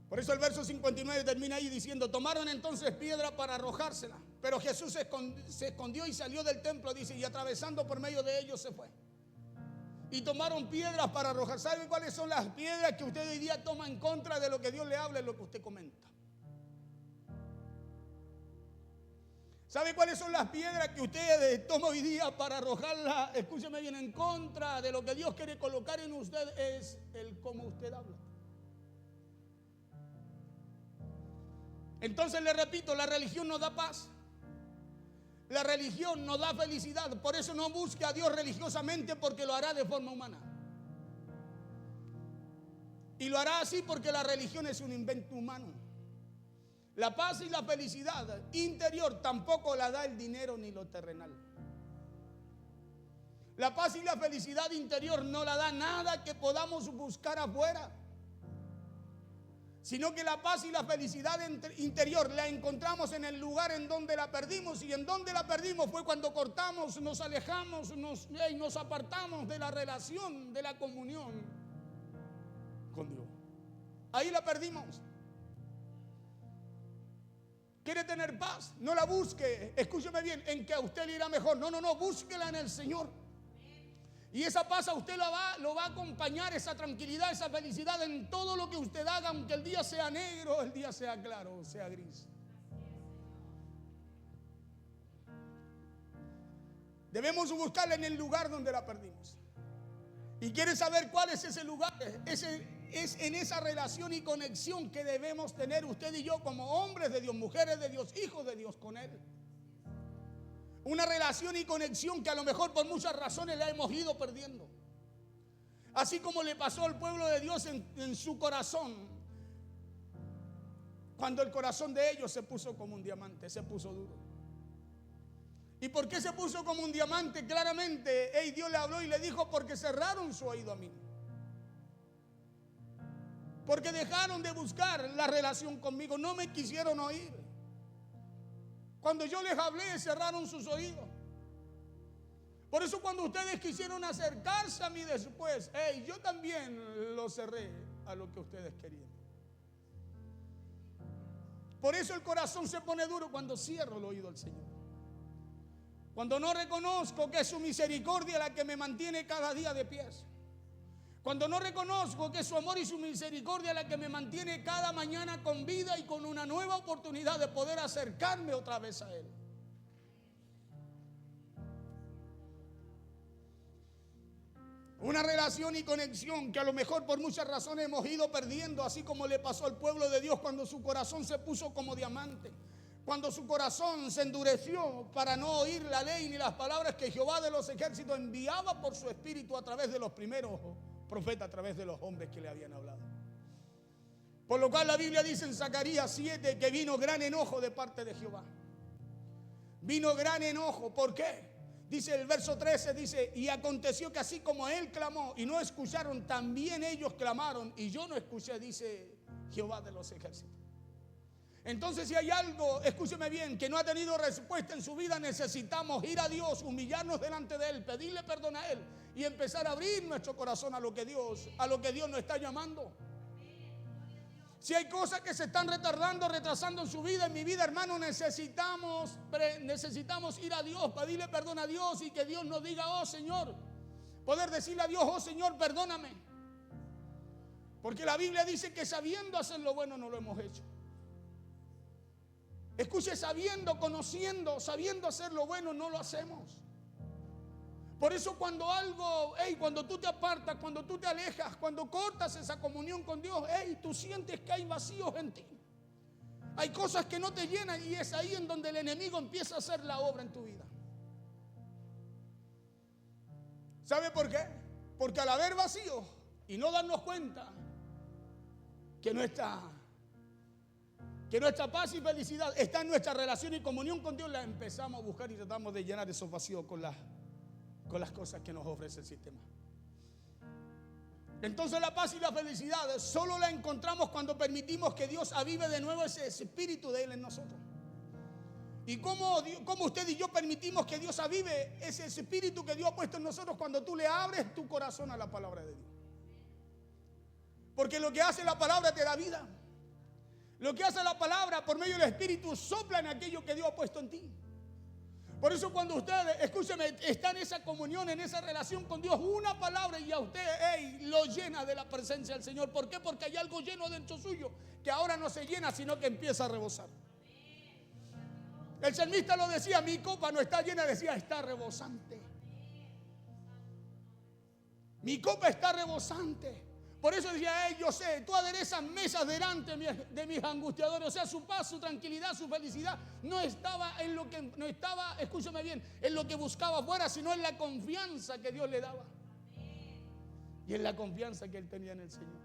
Por eso el verso 59 termina ahí diciendo, tomaron entonces piedra para arrojársela, pero Jesús se escondió y salió del templo, dice, y atravesando por medio de ellos se fue. Y tomaron piedras para arrojar. ¿Sabe cuáles son las piedras que usted hoy día toma en contra de lo que Dios le habla y lo que usted comenta? ¿Sabe cuáles son las piedras que usted toma hoy día para arrojarla? Escúcheme bien, en contra de lo que Dios quiere colocar en usted es el cómo usted habla. Entonces le repito, la religión no da paz. La religión no da felicidad. Por eso no busque a Dios religiosamente, porque lo hará de forma humana. Y lo hará así porque la religión es un invento humano. La paz y la felicidad interior tampoco la da el dinero ni lo terrenal. La paz y la felicidad interior no la da nada que podamos buscar afuera, sino que la paz y la felicidad interior la encontramos en el lugar en donde la perdimos. Y en donde la perdimos fue cuando cortamos, nos alejamos, nos apartamos de la relación, de la comunión con Dios. Ahí la perdimos. ¿Quiere tener paz? No la busque, escúcheme bien, en que a usted le irá mejor. No, búsquela en el Señor. Y esa paz a usted lo va a acompañar, esa tranquilidad, esa felicidad en todo lo que usted haga, aunque el día sea negro, el día sea claro, sea gris. Debemos buscarla en el lugar donde la perdimos. ¿Y quiere saber cuál es ese lugar? Es en esa relación y conexión que debemos tener usted y yo como hombres de Dios, mujeres de Dios, hijos de Dios con Él. Una relación y conexión que a lo mejor por muchas razones la hemos ido perdiendo. Así como le pasó al pueblo de Dios en su corazón, cuando el corazón de ellos se puso como un diamante, se puso duro. ¿Y por qué se puso como un diamante? Claramente, Dios le habló y le dijo, porque cerraron su oído a mí. Porque dejaron de buscar la relación conmigo, no me quisieron oír. Cuando yo les hablé, cerraron sus oídos. Por eso cuando ustedes quisieron acercarse a mí después, yo también lo cerré a lo que ustedes querían. Por eso el corazón se pone duro cuando cierro el oído al Señor. Cuando no reconozco que es su misericordia la que me mantiene cada día de pies. Cuando no reconozco que es su amor y su misericordia la que me mantiene cada mañana con vida y con una nueva oportunidad de poder acercarme otra vez a Él. Una relación y conexión que a lo mejor por muchas razones hemos ido perdiendo, así como le pasó al pueblo de Dios cuando su corazón se puso como diamante. Cuando su corazón se endureció para no oír la ley ni las palabras que Jehová de los ejércitos enviaba por su espíritu a través de los primeros profeta, a través de los hombres que le habían hablado. Por lo cual la Biblia dice en Zacarías 7 que vino gran enojo de parte de Jehová. Vino gran enojo. ¿Por qué? Dice el verso 13, dice, y aconteció que así como él clamó y no escucharon, también ellos clamaron y yo no escuché, dice Jehová de los ejércitos. Entonces, si hay algo, escúcheme bien, que no ha tenido respuesta en su vida, necesitamos ir a Dios, humillarnos delante de Él, pedirle perdón a Él y empezar a abrir nuestro corazón a lo que Dios nos está llamando. Si hay cosas que se están retrasando en su vida, en mi vida, hermano, necesitamos ir a Dios, pedirle perdón a Dios y que Dios nos diga, oh Señor, poder decirle a Dios, oh Señor, perdóname. Porque la Biblia dice que sabiendo hacer lo bueno no lo hemos hecho. Escuche, sabiendo, conociendo, sabiendo hacer lo bueno, no lo hacemos. Por eso cuando tú te apartas, cuando tú te alejas, cuando cortas esa comunión con Dios, tú sientes que hay vacíos en ti. Hay cosas que no te llenan y es ahí en donde el enemigo empieza a hacer la obra en tu vida. ¿Sabe por qué? Porque al haber vacíos y no darnos cuenta que nuestra paz y felicidad está en nuestra relación y comunión con Dios, la empezamos a buscar y tratamos de llenar esos vacíos con las cosas que nos ofrece el sistema. Entonces la paz y la felicidad solo la encontramos cuando permitimos que Dios avive de nuevo ese espíritu de Él en nosotros. ¿Y cómo usted y yo permitimos que Dios avive ese espíritu que Dios ha puesto en nosotros? Cuando tú le abres tu corazón a la palabra de Dios. Porque lo que hace la palabra te da vida. Lo que hace la palabra por medio del Espíritu sopla en aquello que Dios ha puesto en ti. Por eso cuando usted, escúcheme, está en esa comunión, en esa relación con Dios, una palabra y a usted lo llena de la presencia del Señor. ¿Por qué? Porque hay algo lleno dentro suyo que ahora no se llena, sino que empieza a rebosar. El salmista lo decía, mi copa no está llena, decía, está rebosante. Mi copa está rebosante. Por eso decía, yo sé, tú aderezas mesas delante de mis angustiadores. O sea, su paz, su tranquilidad, su felicidad no estaba escúchame bien, en lo que buscaba afuera, sino en la confianza que Dios le daba. Y en la confianza que él tenía en el Señor.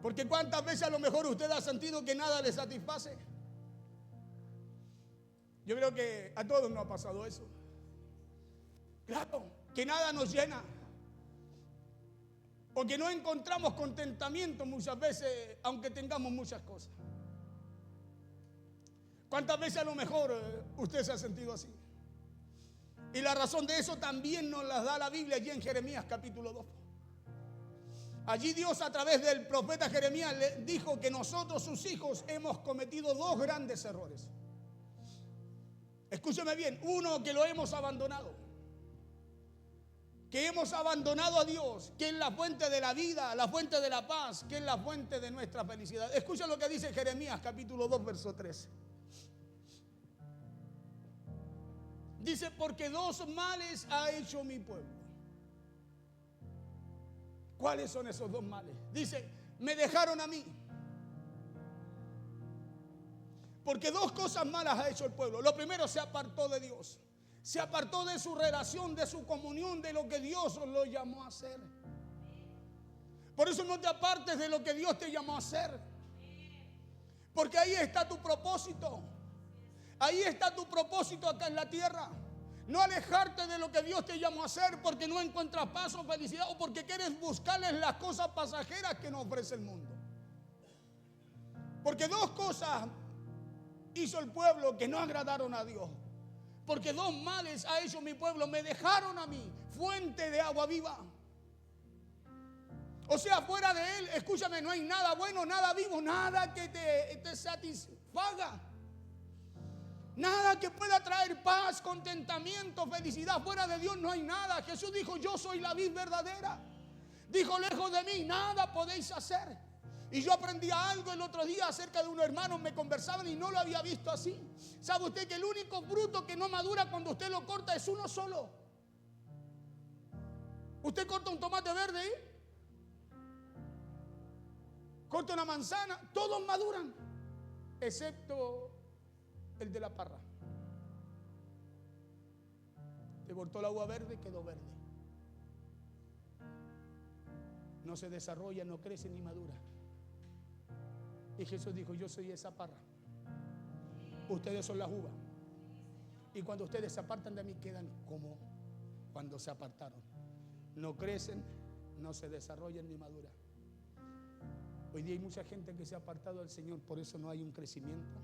Porque cuántas veces a lo mejor usted ha sentido que nada le satisface. Yo creo que a todos nos ha pasado eso. Claro, que nada nos llena. O que no encontramos contentamiento muchas veces, aunque tengamos muchas cosas. ¿Cuántas veces a lo mejor usted se ha sentido así? Y la razón de eso también nos la da la Biblia allí en Jeremías capítulo 2. Allí Dios a través del profeta Jeremías le dijo que nosotros, sus hijos, hemos cometido dos grandes errores. Escúcheme bien, uno, que lo hemos abandonado. Que hemos abandonado a Dios, que es la fuente de la vida, la fuente de la paz, que es la fuente de nuestra felicidad. Escucha lo que dice Jeremías capítulo 2, verso 13. Dice, porque dos males ha hecho mi pueblo. ¿Cuáles son esos dos males? Dice, me dejaron a mí. Porque dos cosas malas ha hecho el pueblo. Lo primero, se apartó de Dios. Se apartó de su relación, de su comunión, de lo que Dios lo llamó a hacer. Por eso no te apartes de lo que Dios te llamó a hacer. Porque ahí está tu propósito. Ahí está tu propósito acá en la tierra. No alejarte de lo que Dios te llamó a hacer porque no encuentras paz o felicidad o porque quieres buscarles las cosas pasajeras que nos ofrece el mundo. Porque dos cosas hizo el pueblo que no agradaron a Dios. Porque dos males ha hecho mi pueblo. Me dejaron a mí, fuente de agua viva. O sea, fuera de Él, escúchame, no hay nada bueno, nada vivo, nada que te satisfaga. Nada que pueda traer paz, contentamiento, felicidad. Fuera de Dios no hay nada. Jesús dijo, yo soy la vid verdadera. Dijo, lejos de mí nada podéis hacer. Y yo aprendí algo el otro día acerca de unos hermanos, me conversaban y no lo había visto así. ¿Sabe usted que el único fruto que no madura cuando usted lo corta es uno solo? Usted corta un tomate verde, corta una manzana, todos maduran, excepto el de la parra. Se cortó el agua verde, quedó verde. No se desarrolla, no crece ni madura. Y Jesús dijo: yo soy esa parra. Ustedes son las uvas. Y cuando ustedes se apartan de mí, quedan como cuando se apartaron. No crecen, no se desarrollan ni maduran. Hoy día hay mucha gente que se ha apartado del Señor, por eso no hay un crecimiento,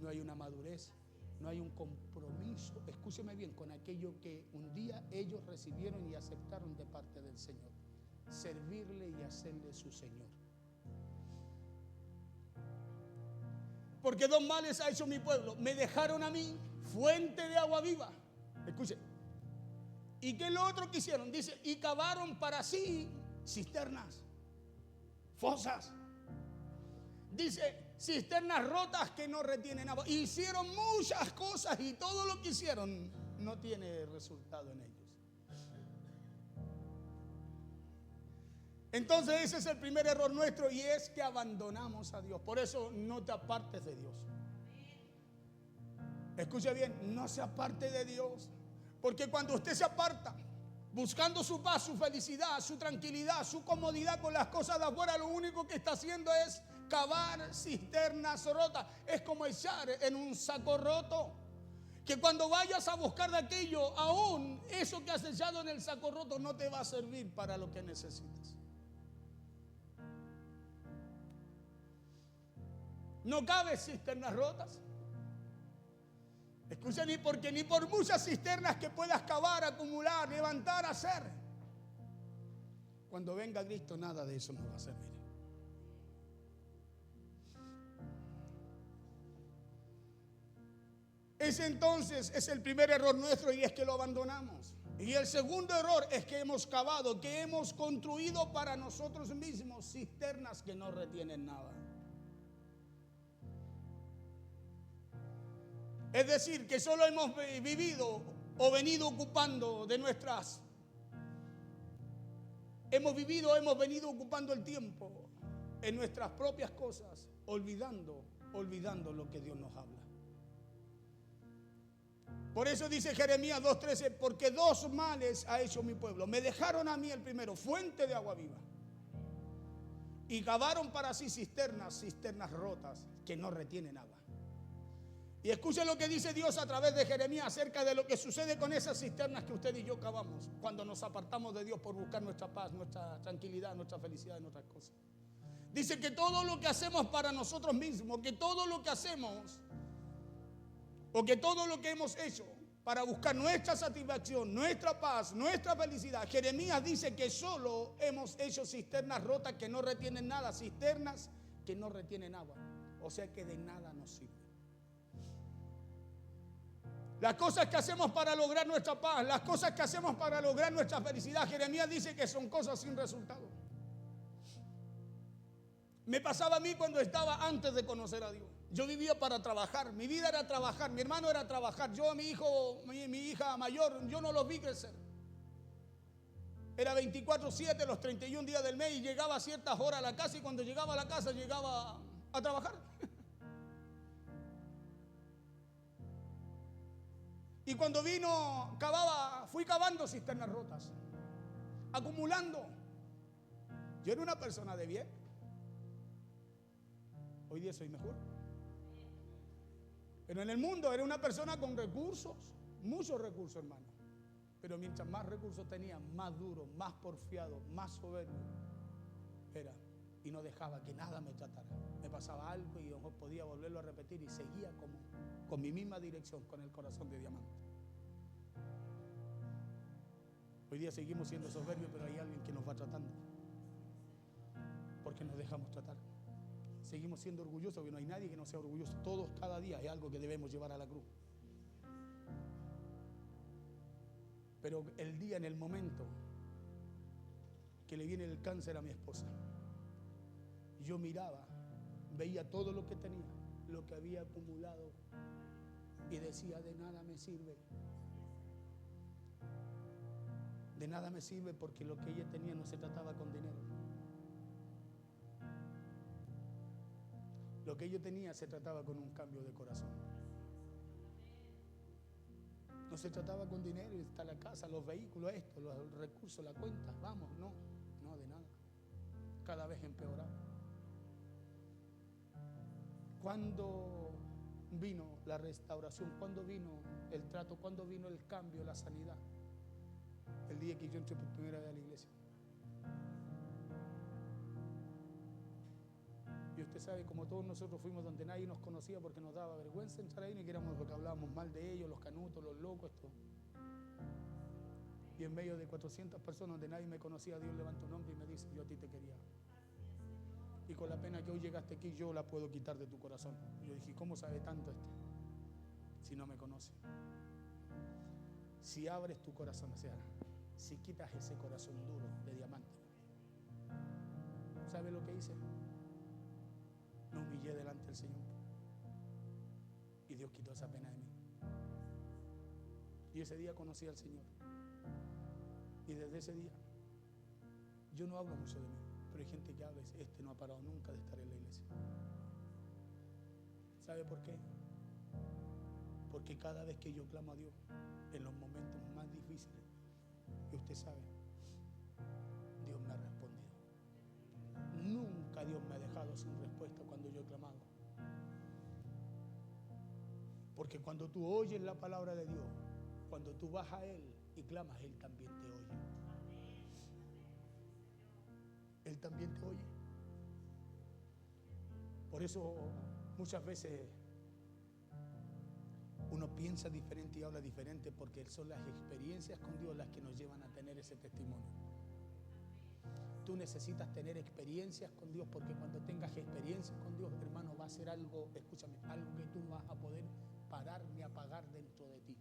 no hay una madurez, no hay un compromiso, escúcheme bien, con aquello que un día ellos recibieron y aceptaron de parte del Señor. Servirle y hacerle su Señor. Porque dos males ha hecho mi pueblo. Me dejaron a mí, fuente de agua viva. Escuche. ¿Y qué es lo otro que hicieron? Dice, y cavaron para sí cisternas, fosas. Dice, cisternas rotas que no retienen agua. Hicieron muchas cosas y todo lo que hicieron no tiene resultado en ellos. Entonces ese es el primer error nuestro, y es que abandonamos a Dios. Por eso no te apartes de Dios. Escuche bien, no se aparte de Dios. Porque cuando usted se aparta, buscando su paz, su felicidad, su tranquilidad, su comodidad con las cosas de afuera, lo único que está haciendo es cavar cisternas rotas. Es como echar en un saco roto. Que cuando vayas a buscar de aquello, aún eso que has echado en el saco roto no te va a servir para lo que necesitas. No cabe cisternas rotas. Escucha, porque ni por muchas cisternas que puedas cavar, acumular, levantar, hacer, cuando venga Cristo, nada de eso nos va a servir. Ese entonces es el primer error nuestro, y es que lo abandonamos. Y el segundo error es que hemos cavado, que hemos construido para nosotros mismos cisternas que no retienen nada. Es decir, que solo hemos vivido o venido ocupando de nuestras... hemos venido ocupando el tiempo en nuestras propias cosas, olvidando lo que Dios nos habla. Por eso dice Jeremías 2:13, porque dos males ha hecho mi pueblo. Me dejaron a mí, el primero, fuente de agua viva, y cavaron para sí cisternas rotas que no retienen agua. Y escuchen lo que dice Dios a través de Jeremías acerca de lo que sucede con esas cisternas que usted y yo cavamos cuando nos apartamos de Dios por buscar nuestra paz, nuestra tranquilidad, nuestra felicidad en otras cosas. Dice que todo lo que hacemos para nosotros mismos, que todo lo que hacemos o que todo lo que hemos hecho para buscar nuestra satisfacción, nuestra paz, nuestra felicidad, Jeremías dice que solo hemos hecho cisternas rotas que no retienen nada, cisternas que no retienen agua, o sea que de nada nos sirve. Las cosas que hacemos para lograr nuestra paz, las cosas que hacemos para lograr nuestra felicidad, Jeremías dice que son cosas sin resultado. Me pasaba a mí cuando estaba antes de conocer a Dios. Yo vivía para trabajar, mi vida era trabajar, mi hermano era trabajar. Yo a mi hija mayor, yo no los vi crecer. Era 24/7 los 31 días del mes, y llegaba a ciertas horas a la casa, y cuando llegaba a la casa llegaba a trabajar. Y cuando vino, fui cavando cisternas rotas, acumulando. Yo era una persona de bien. Hoy día soy mejor. Pero en el mundo era una persona con recursos, muchos recursos, hermano. Pero mientras más recursos tenía, más duro, más porfiado, más soberbio era. Y no dejaba que nada me tratara. Me pasaba algo y yo podía volverlo a repetir y seguía con mi misma dirección, con el corazón de diamante. Hoy día seguimos siendo soberbios, pero hay alguien que nos va tratando, porque nos dejamos tratar. Seguimos siendo orgullosos, porque no hay nadie que no sea orgulloso. Todos, cada día, hay algo que debemos llevar a la cruz. Pero el día, en el momento que le viene el cáncer a mi esposa, yo miraba, veía todo lo que tenía, lo que había acumulado, y decía, de nada me sirve. De nada me sirve, porque lo que ella tenía no se trataba con dinero. Lo que ella tenía se trataba con un cambio de corazón. No se trataba con dinero, está la casa, los vehículos, esto, los recursos, la cuenta, vamos, no de nada. Cada vez empeoraba. ¿Cuándo vino la restauración? ¿Cuándo vino el trato? ¿Cuándo vino el cambio, la sanidad? El día que yo entré por primera vez a la iglesia. Y usted sabe, como todos nosotros fuimos donde nadie nos conocía porque nos daba vergüenza entrar ahí, ni que éramos porque hablábamos mal de ellos, los canutos, los locos, esto. Y en medio de 400 personas donde nadie me conocía, Dios levanta un nombre y me dice: yo a ti te quería. Y con la pena que hoy llegaste aquí, yo la puedo quitar de tu corazón. Y yo dije: ¿cómo sabe tanto si no me conoce? Si abres tu corazón, o sea, si quitas ese corazón duro de diamante, ¿sabe lo que hice? Me humillé delante del Señor y Dios quitó esa pena de mí. Y ese día conocí al Señor, y desde ese día yo no hablo mucho de mí, pero hay gente que habla y dice: no ha parado nunca de estar en la iglesia. ¿Sabe por qué? Porque cada vez que yo clamo a Dios en los momentos más difíciles, y usted sabe, Dios me ha respondido. Nunca Dios me ha dejado sin respuesta cuando yo he clamado. Porque cuando tú oyes la palabra de Dios, cuando tú vas a Él y clamas, Él también te oye. Él también te oye. Por eso muchas veces uno piensa diferente y habla diferente, porque son las experiencias con Dios las que nos llevan a tener ese testimonio. Tú necesitas tener experiencias con Dios, porque cuando tengas experiencias con Dios, hermano, va a ser algo, escúchame, algo que tú no vas a poder parar ni apagar dentro de ti.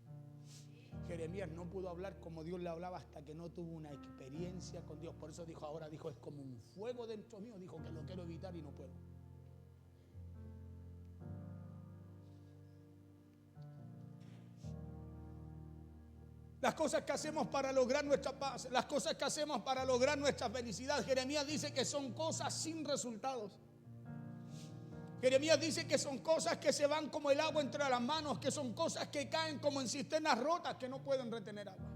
Jeremías no pudo hablar como Dios le hablaba hasta que no tuvo una experiencia con Dios. Por eso dijo, ahora dijo, es como un fuego dentro mío. Dijo que lo quiero evitar y no puedo. Las cosas que hacemos para lograr nuestra paz, las cosas que hacemos para lograr nuestra felicidad, Jeremías dice que son cosas sin resultados. Jeremías dice que son cosas que se van como el agua entre las manos, que son cosas que caen como en cisternas rotas que no pueden retener agua.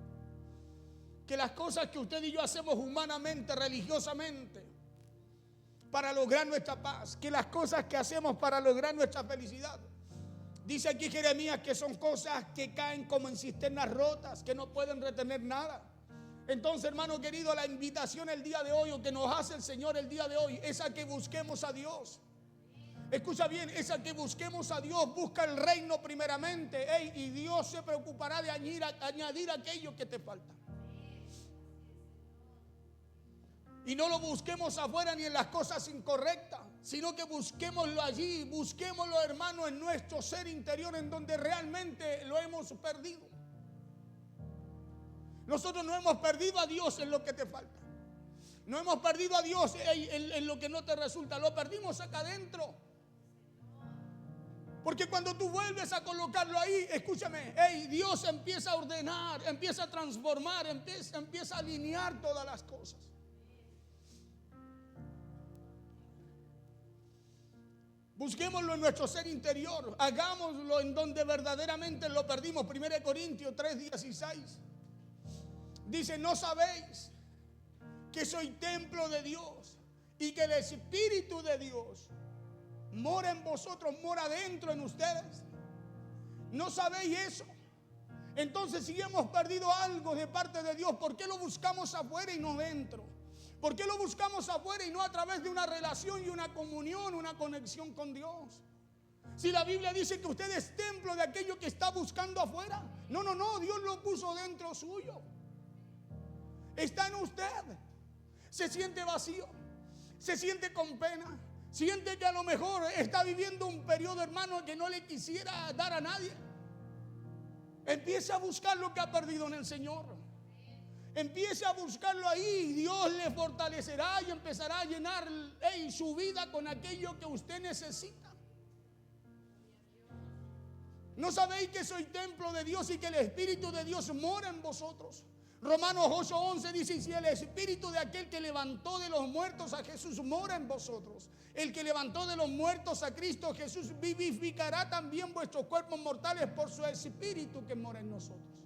Que las cosas que usted y yo hacemos humanamente, religiosamente, para lograr nuestra paz, que las cosas que hacemos para lograr nuestra felicidad, dice aquí Jeremías que son cosas que caen como en cisternas rotas, que no pueden retener nada. Entonces, hermano querido, la invitación el día de hoy, o que nos hace el Señor el día de hoy, es a que busquemos a Dios. Escucha bien, es a que busquemos a Dios. Busca el reino primeramente, y Dios se preocupará de añadir aquello que te falta. Y no lo busquemos afuera ni en las cosas incorrectas, sino que busquémoslo allí, busquémoslo, hermano, en nuestro ser interior, en donde realmente lo hemos perdido. Nosotros no hemos perdido a Dios en lo que te falta. No hemos perdido a Dios en lo que no te resulta. Lo perdimos acá adentro. Porque cuando tú vuelves a colocarlo ahí, escúchame, Dios empieza a ordenar, empieza a transformar, empieza a alinear todas las cosas. Busquémoslo en nuestro ser interior. Hagámoslo en donde verdaderamente lo perdimos. 1 Corintios 3:16 dice: ¿no sabéis que soy templo de Dios y que el Espíritu de Dios mora en vosotros, mora dentro en ustedes? ¿No sabéis eso? Entonces, si hemos perdido algo de parte de Dios, ¿por qué lo buscamos afuera y no dentro? ¿Por qué lo buscamos afuera y no a través de una relación y una comunión, una conexión con Dios? Si la Biblia dice que usted es templo de aquello que está buscando afuera. No, Dios lo puso dentro suyo. Está en usted. Se siente vacío, se siente con pena, siente que a lo mejor está viviendo un periodo, hermano, que no le quisiera dar a nadie. Empiece a buscar lo que ha perdido en el Señor. Empiece a buscarlo ahí. Dios le fortalecerá y empezará a llenar su vida con aquello que usted necesita. ¿No sabéis que soy templo de Dios y que el Espíritu de Dios mora en vosotros? Romanos 8:11 dice: si el Espíritu de aquel que levantó de los muertos a Jesús mora en vosotros, el que levantó de los muertos a Cristo Jesús vivificará también vuestros cuerpos mortales por su Espíritu que mora en nosotros.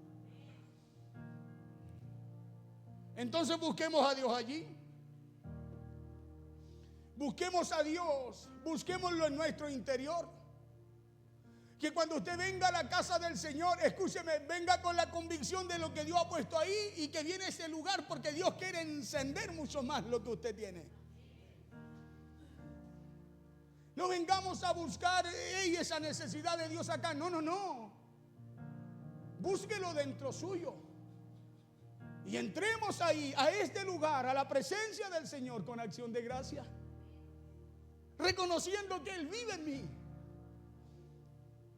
Entonces busquemos a Dios allí. Busquemos a Dios, busquémoslo en nuestro interior. Que cuando usted venga a la casa del Señor, escúcheme, venga con la convicción de lo que Dios ha puesto ahí y que viene a ese lugar porque Dios quiere encender mucho más lo que usted tiene. No vengamos a buscar esa necesidad de Dios acá. No, no, no. Búsquelo dentro suyo. Y entremos ahí, a este lugar, a la presencia del Señor con acción de gracia. Reconociendo que Él vive en mí.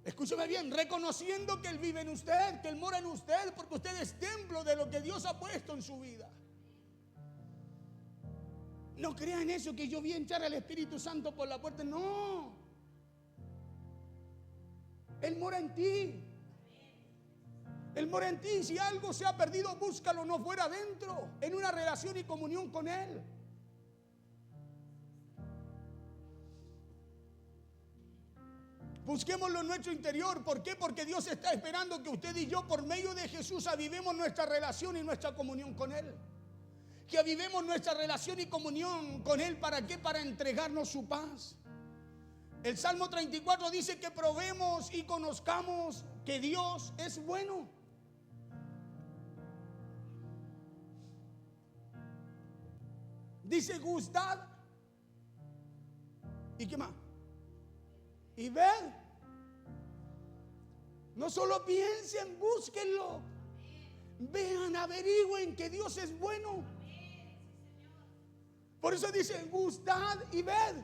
Escúcheme bien, reconociendo que Él vive en usted, que Él mora en usted, porque usted es templo de lo que Dios ha puesto en su vida. No crean eso que yo vi entrar al Espíritu Santo por la puerta. No. Él mora en ti. Él mora en ti. Si algo se ha perdido, búscalo, no fuera adentro, en una relación y comunión con Él. Busquémoslo en nuestro interior. ¿Por qué? Porque Dios está esperando que usted y yo, por medio de Jesús, avivemos nuestra relación y nuestra comunión con Él. Que avivemos nuestra relación y comunión con Él. ¿Para qué? Para entregarnos su paz. El Salmo 34 dice que probemos y conozcamos que Dios es bueno. Dice gustad. ¿Y qué más? Y ved. No solo piensen, búsquenlo. Vean, averigüen que Dios es bueno. Por eso dice gustad y ved.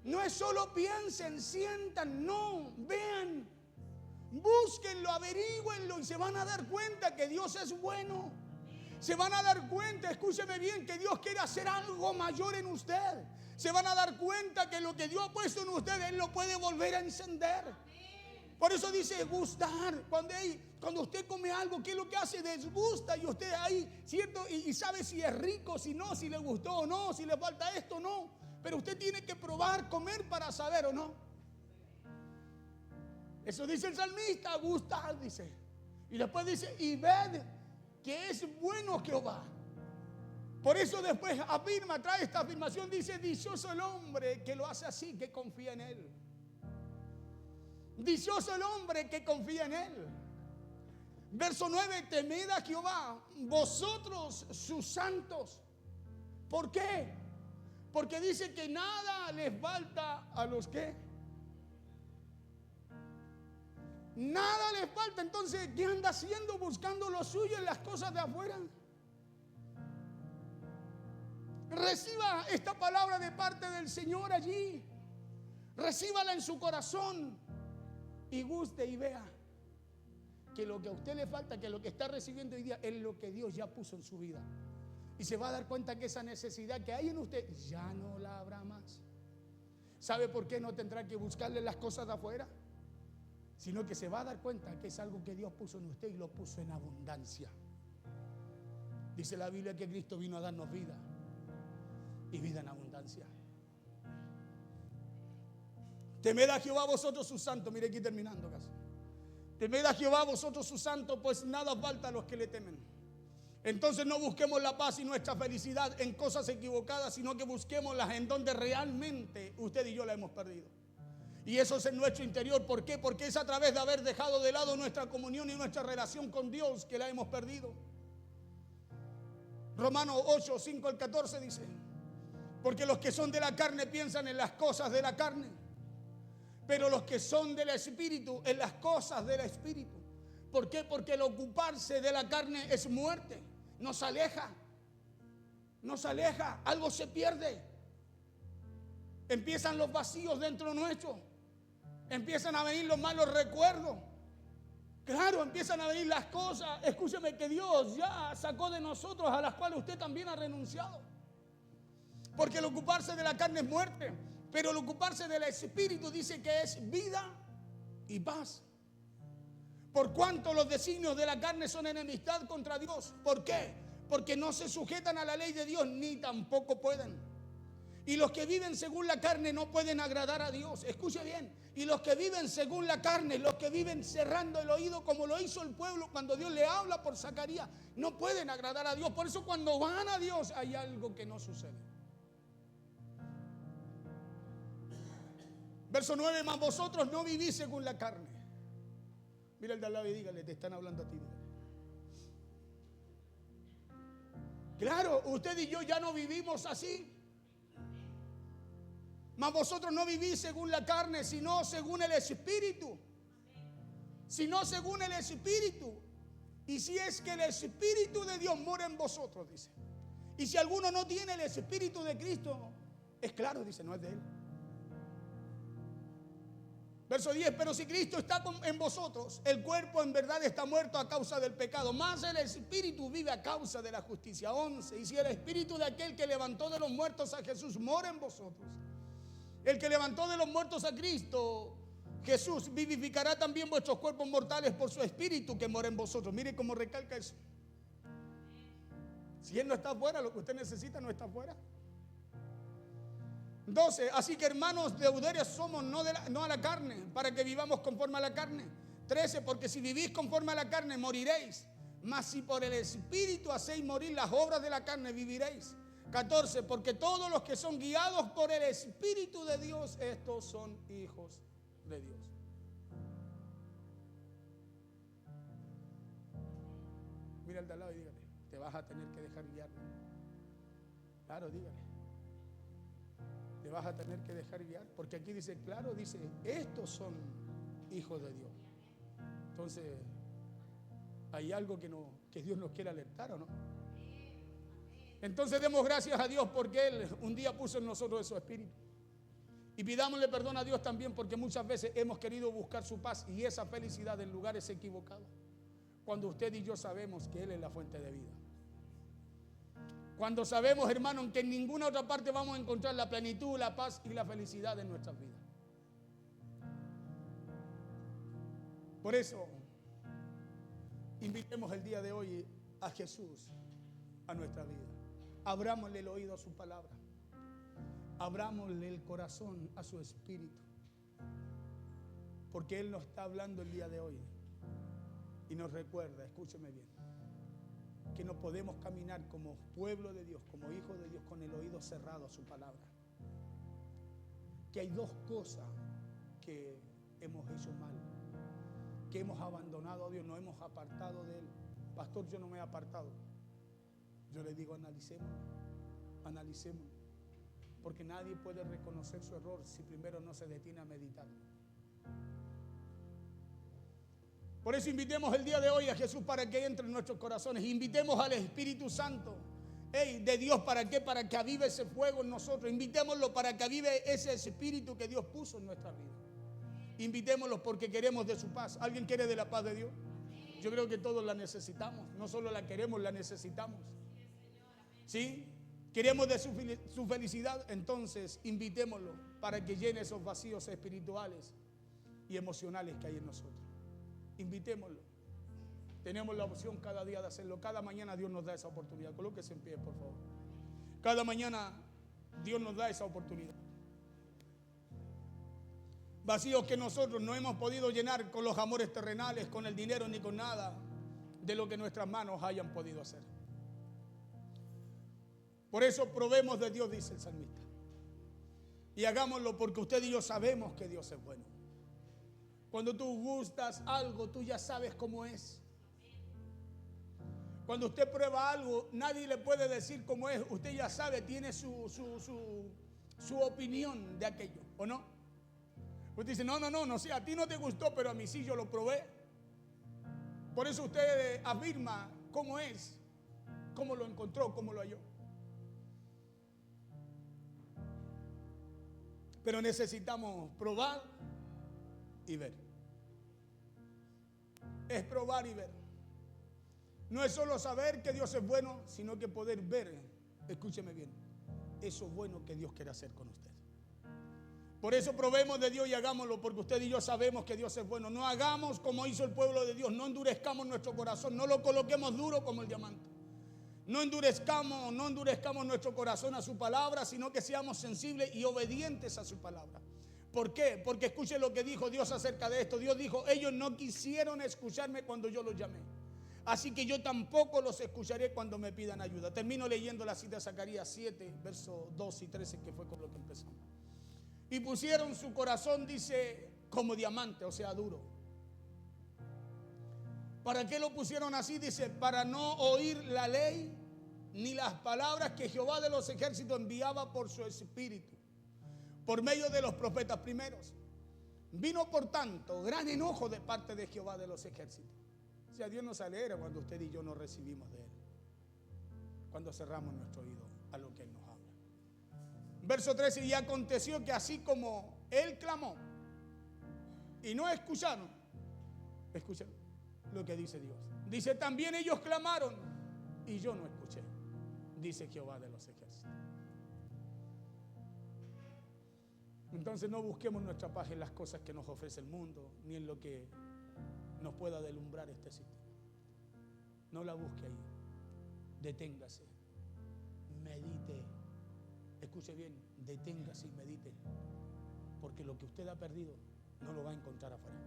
No es solo piensen, sientan, no, vean, búsquenlo, averigüenlo y se van a dar cuenta que Dios es bueno. Se van a dar cuenta, escúcheme bien, que Dios quiere hacer algo mayor en usted. Se van a dar cuenta que lo que Dios ha puesto en usted, Él lo puede volver a encender. Por eso dice gustar. Cuando usted come algo, ¿qué es lo que hace? Desgusta. Y usted ahí, ¿cierto? Y sabe si es rico, si no, si le gustó o no, si le falta esto o no. Pero usted tiene que probar, comer para saber o no. Eso dice el salmista, gustar, dice. Y después dice, y ved que es bueno Jehová. Por eso después afirma, trae esta afirmación, dice, dichoso el hombre que lo hace así, que confía en Él. Dichoso el hombre que confía en Él. Verso 9, temed a Jehová, vosotros sus santos. ¿Por qué? Porque dice que nada les falta a los que. Nada les falta. Entonces, ¿qué anda haciendo? Buscando lo suyo en las cosas de afuera. Reciba esta palabra de parte del Señor allí. Recíbala en su corazón. Y guste y vea que lo que a usted le falta, que lo que está recibiendo hoy día es lo que Dios ya puso en su vida. Y se va a dar cuenta que esa necesidad que hay en usted ya no la habrá más. ¿Sabe por qué no tendrá que buscarle las cosas de afuera? Sino que se va a dar cuenta que es algo que Dios puso en usted y lo puso en abundancia. Dice la Biblia que Cristo vino a darnos vida y vida en abundancia. Temed a Jehová vosotros sus santos. Mire aquí terminando casi. Temed a Jehová vosotros sus santos, pues nada falta a los que le temen. Entonces no busquemos la paz y nuestra felicidad en cosas equivocadas, sino que busquémoslas en donde realmente usted y yo la hemos perdido. Y eso es en nuestro interior. ¿Por qué? Porque es a través de haber dejado de lado nuestra comunión y nuestra relación con Dios que la hemos perdido. Romanos 8, 5 al 14 dice: porque los que son de la carne piensan en las cosas de la carne, pero los que son del Espíritu en las cosas del Espíritu. ¿Por qué? Porque el ocuparse de la carne es muerte. Nos aleja, algo se pierde. Empiezan los vacíos dentro nuestro. Empiezan a venir los malos recuerdos. Claro, empiezan a venir las cosas, escúcheme, que Dios ya sacó de nosotros, a las cuales usted también ha renunciado. Porque el ocuparse de la carne es muerte, pero el ocuparse del Espíritu dice que es vida y paz. Por cuanto los designios de la carne son enemistad contra Dios. ¿Por qué? Porque no se sujetan a la ley de Dios, ni tampoco pueden. Y los que viven según la carne no pueden agradar a Dios. Escuche bien. Y los que viven según la carne, los que viven cerrando el oído como lo hizo el pueblo cuando Dios le habla por Zacarías, no pueden agradar a Dios. Por eso cuando van a Dios hay algo que no sucede. Verso 9, mas vosotros no vivís según la carne. Mira el de al lado y dígale, te están hablando a ti. Dígale. Claro, usted y yo ya no vivimos así. Mas vosotros no vivís según la carne, sino según el Espíritu. Sino según el Espíritu. Y si es que el Espíritu de Dios mora en vosotros, dice. Y si alguno no tiene el Espíritu de Cristo, es claro, dice, no es de él. Verso 10, pero si Cristo está en vosotros, el cuerpo en verdad está muerto a causa del pecado, mas el Espíritu vive a causa de la justicia. 11, y si el Espíritu de aquel que levantó de los muertos a Jesús mora en vosotros, el que levantó de los muertos a Cristo, Jesús, vivificará también vuestros cuerpos mortales por su Espíritu que mora en vosotros. Mire cómo recalca eso. Si Él no está afuera, lo que usted necesita no está afuera. 12, así que hermanos deudores somos no a la carne, para que vivamos conforme a la carne. 13, porque si vivís conforme a la carne, moriréis. Mas si por el Espíritu hacéis morir las obras de la carne, viviréis. 14, porque todos los que son guiados por el Espíritu de Dios, estos son hijos de Dios. Mira al de al lado y dígale, te vas a tener que dejar guiar. Claro, dígale. Te vas a tener que dejar guiar, porque aquí dice, claro, dice, estos son hijos de Dios. Entonces, hay algo que Dios nos quiere alertar, ¿o no? Entonces demos gracias a Dios porque Él un día puso en nosotros su Espíritu. Y pidámosle perdón a Dios también porque muchas veces hemos querido buscar su paz y esa felicidad en lugares equivocados, cuando usted y yo sabemos que Él es la fuente de vida. Cuando sabemos, hermano, que en ninguna otra parte vamos a encontrar la plenitud, la paz y la felicidad en nuestras vidas. Por eso, invitemos el día de hoy a Jesús a nuestra vida. Abrámosle el oído a su palabra. Abrámosle el corazón a su Espíritu. Porque Él nos está hablando el día de hoy. Y nos recuerda, escúcheme bien, que no podemos caminar como pueblo de Dios, como hijos de Dios, con el oído cerrado a su palabra. Que hay dos cosas que hemos hecho mal, que hemos abandonado a Dios, nos hemos apartado de Él. Pastor, yo no me he apartado. Yo le digo, analicemos, porque nadie puede reconocer su error si primero no se detiene a meditar. Por eso invitemos el día de hoy a Jesús para que entre en nuestros corazones. Invitemos al Espíritu Santo de Dios. ¿Para qué? Para que avive ese fuego en nosotros. Invitémoslo para que avive ese Espíritu que Dios puso en nuestra vida. Invitémoslo porque queremos de su paz. ¿Alguien quiere de la paz de Dios? Yo creo que todos la necesitamos. No solo la queremos, la necesitamos. ¿Sí? Queremos de su felicidad. Entonces invitémoslo para que llene esos vacíos espirituales y emocionales que hay en nosotros. Invitémoslo. Tenemos la opción cada día de hacerlo. Cada mañana Dios nos da esa oportunidad. Colóquese en pie, por favor. Cada mañana Dios nos da esa oportunidad. Vacíos que nosotros no hemos podido llenar con los amores terrenales, con el dinero ni con nada de lo que nuestras manos hayan podido hacer. Por eso probemos de Dios, dice el salmista. Y hagámoslo porque usted y yo sabemos que Dios es bueno. Cuando tú gustas algo, tú ya sabes cómo es. Cuando usted prueba algo, nadie le puede decir cómo es. Usted ya sabe, tiene su opinión de aquello, ¿o no? Usted dice, no, sí, a ti no te gustó, pero a mí sí, yo lo probé. Por eso usted afirma cómo es, cómo lo encontró, cómo lo halló. Pero necesitamos probar y ver. Es probar y ver. No es solo saber que Dios es bueno, sino que poder ver, escúcheme bien, eso bueno que Dios quiere hacer con usted. Por eso probemos de Dios y hagámoslo, porque usted y yo sabemos que Dios es bueno. No hagamos como hizo el pueblo de Dios, no endurezcamos nuestro corazón, no lo coloquemos duro como el diamante. no endurezcamos nuestro corazón a su palabra, sino que seamos sensibles y obedientes a su palabra. ¿Por qué? Porque escuche lo que dijo Dios acerca de esto. Dios dijo, ellos no quisieron escucharme cuando yo los llamé. Así que yo tampoco los escucharé cuando me pidan ayuda. Termino leyendo la cita de Zacarías 7, versos 2 y 13, que fue con lo que empezamos. Y pusieron su corazón, dice, como diamante, o sea, duro. ¿Para qué lo pusieron así? Dice, para no oír la ley ni las palabras que Jehová de los ejércitos enviaba por su espíritu, por medio de los profetas primeros. Vino por tanto gran enojo de parte de Jehová de los ejércitos. O sea, Dios nos alegra cuando usted y yo nos recibimos de Él, cuando cerramos nuestro oído a lo que Él nos habla. Verso 13, y aconteció que así como Él clamó y no escucharon, escuchen lo que dice Dios. Dice, también ellos clamaron y yo no escuché, dice Jehová de los ejércitos. Entonces no busquemos nuestra paz en las cosas que nos ofrece el mundo, ni en lo que nos pueda deslumbrar este sistema. No la busque ahí. Deténgase, medite. Escuche bien, deténgase y medite. Porque lo que usted ha perdido no lo va a encontrar afuera.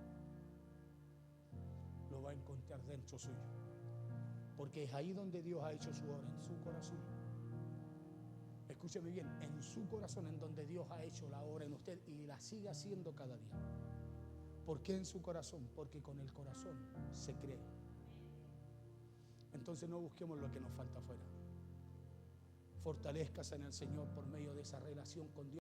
Lo va a encontrar dentro suyo. Porque es ahí donde Dios ha hecho su obra, en su corazón. Escúcheme bien, en su corazón, en donde Dios ha hecho la obra en usted y la sigue haciendo cada día. ¿Por qué en su corazón? Porque con el corazón se cree. Entonces no busquemos lo que nos falta afuera. Fortalézcase en el Señor por medio de esa relación con Dios.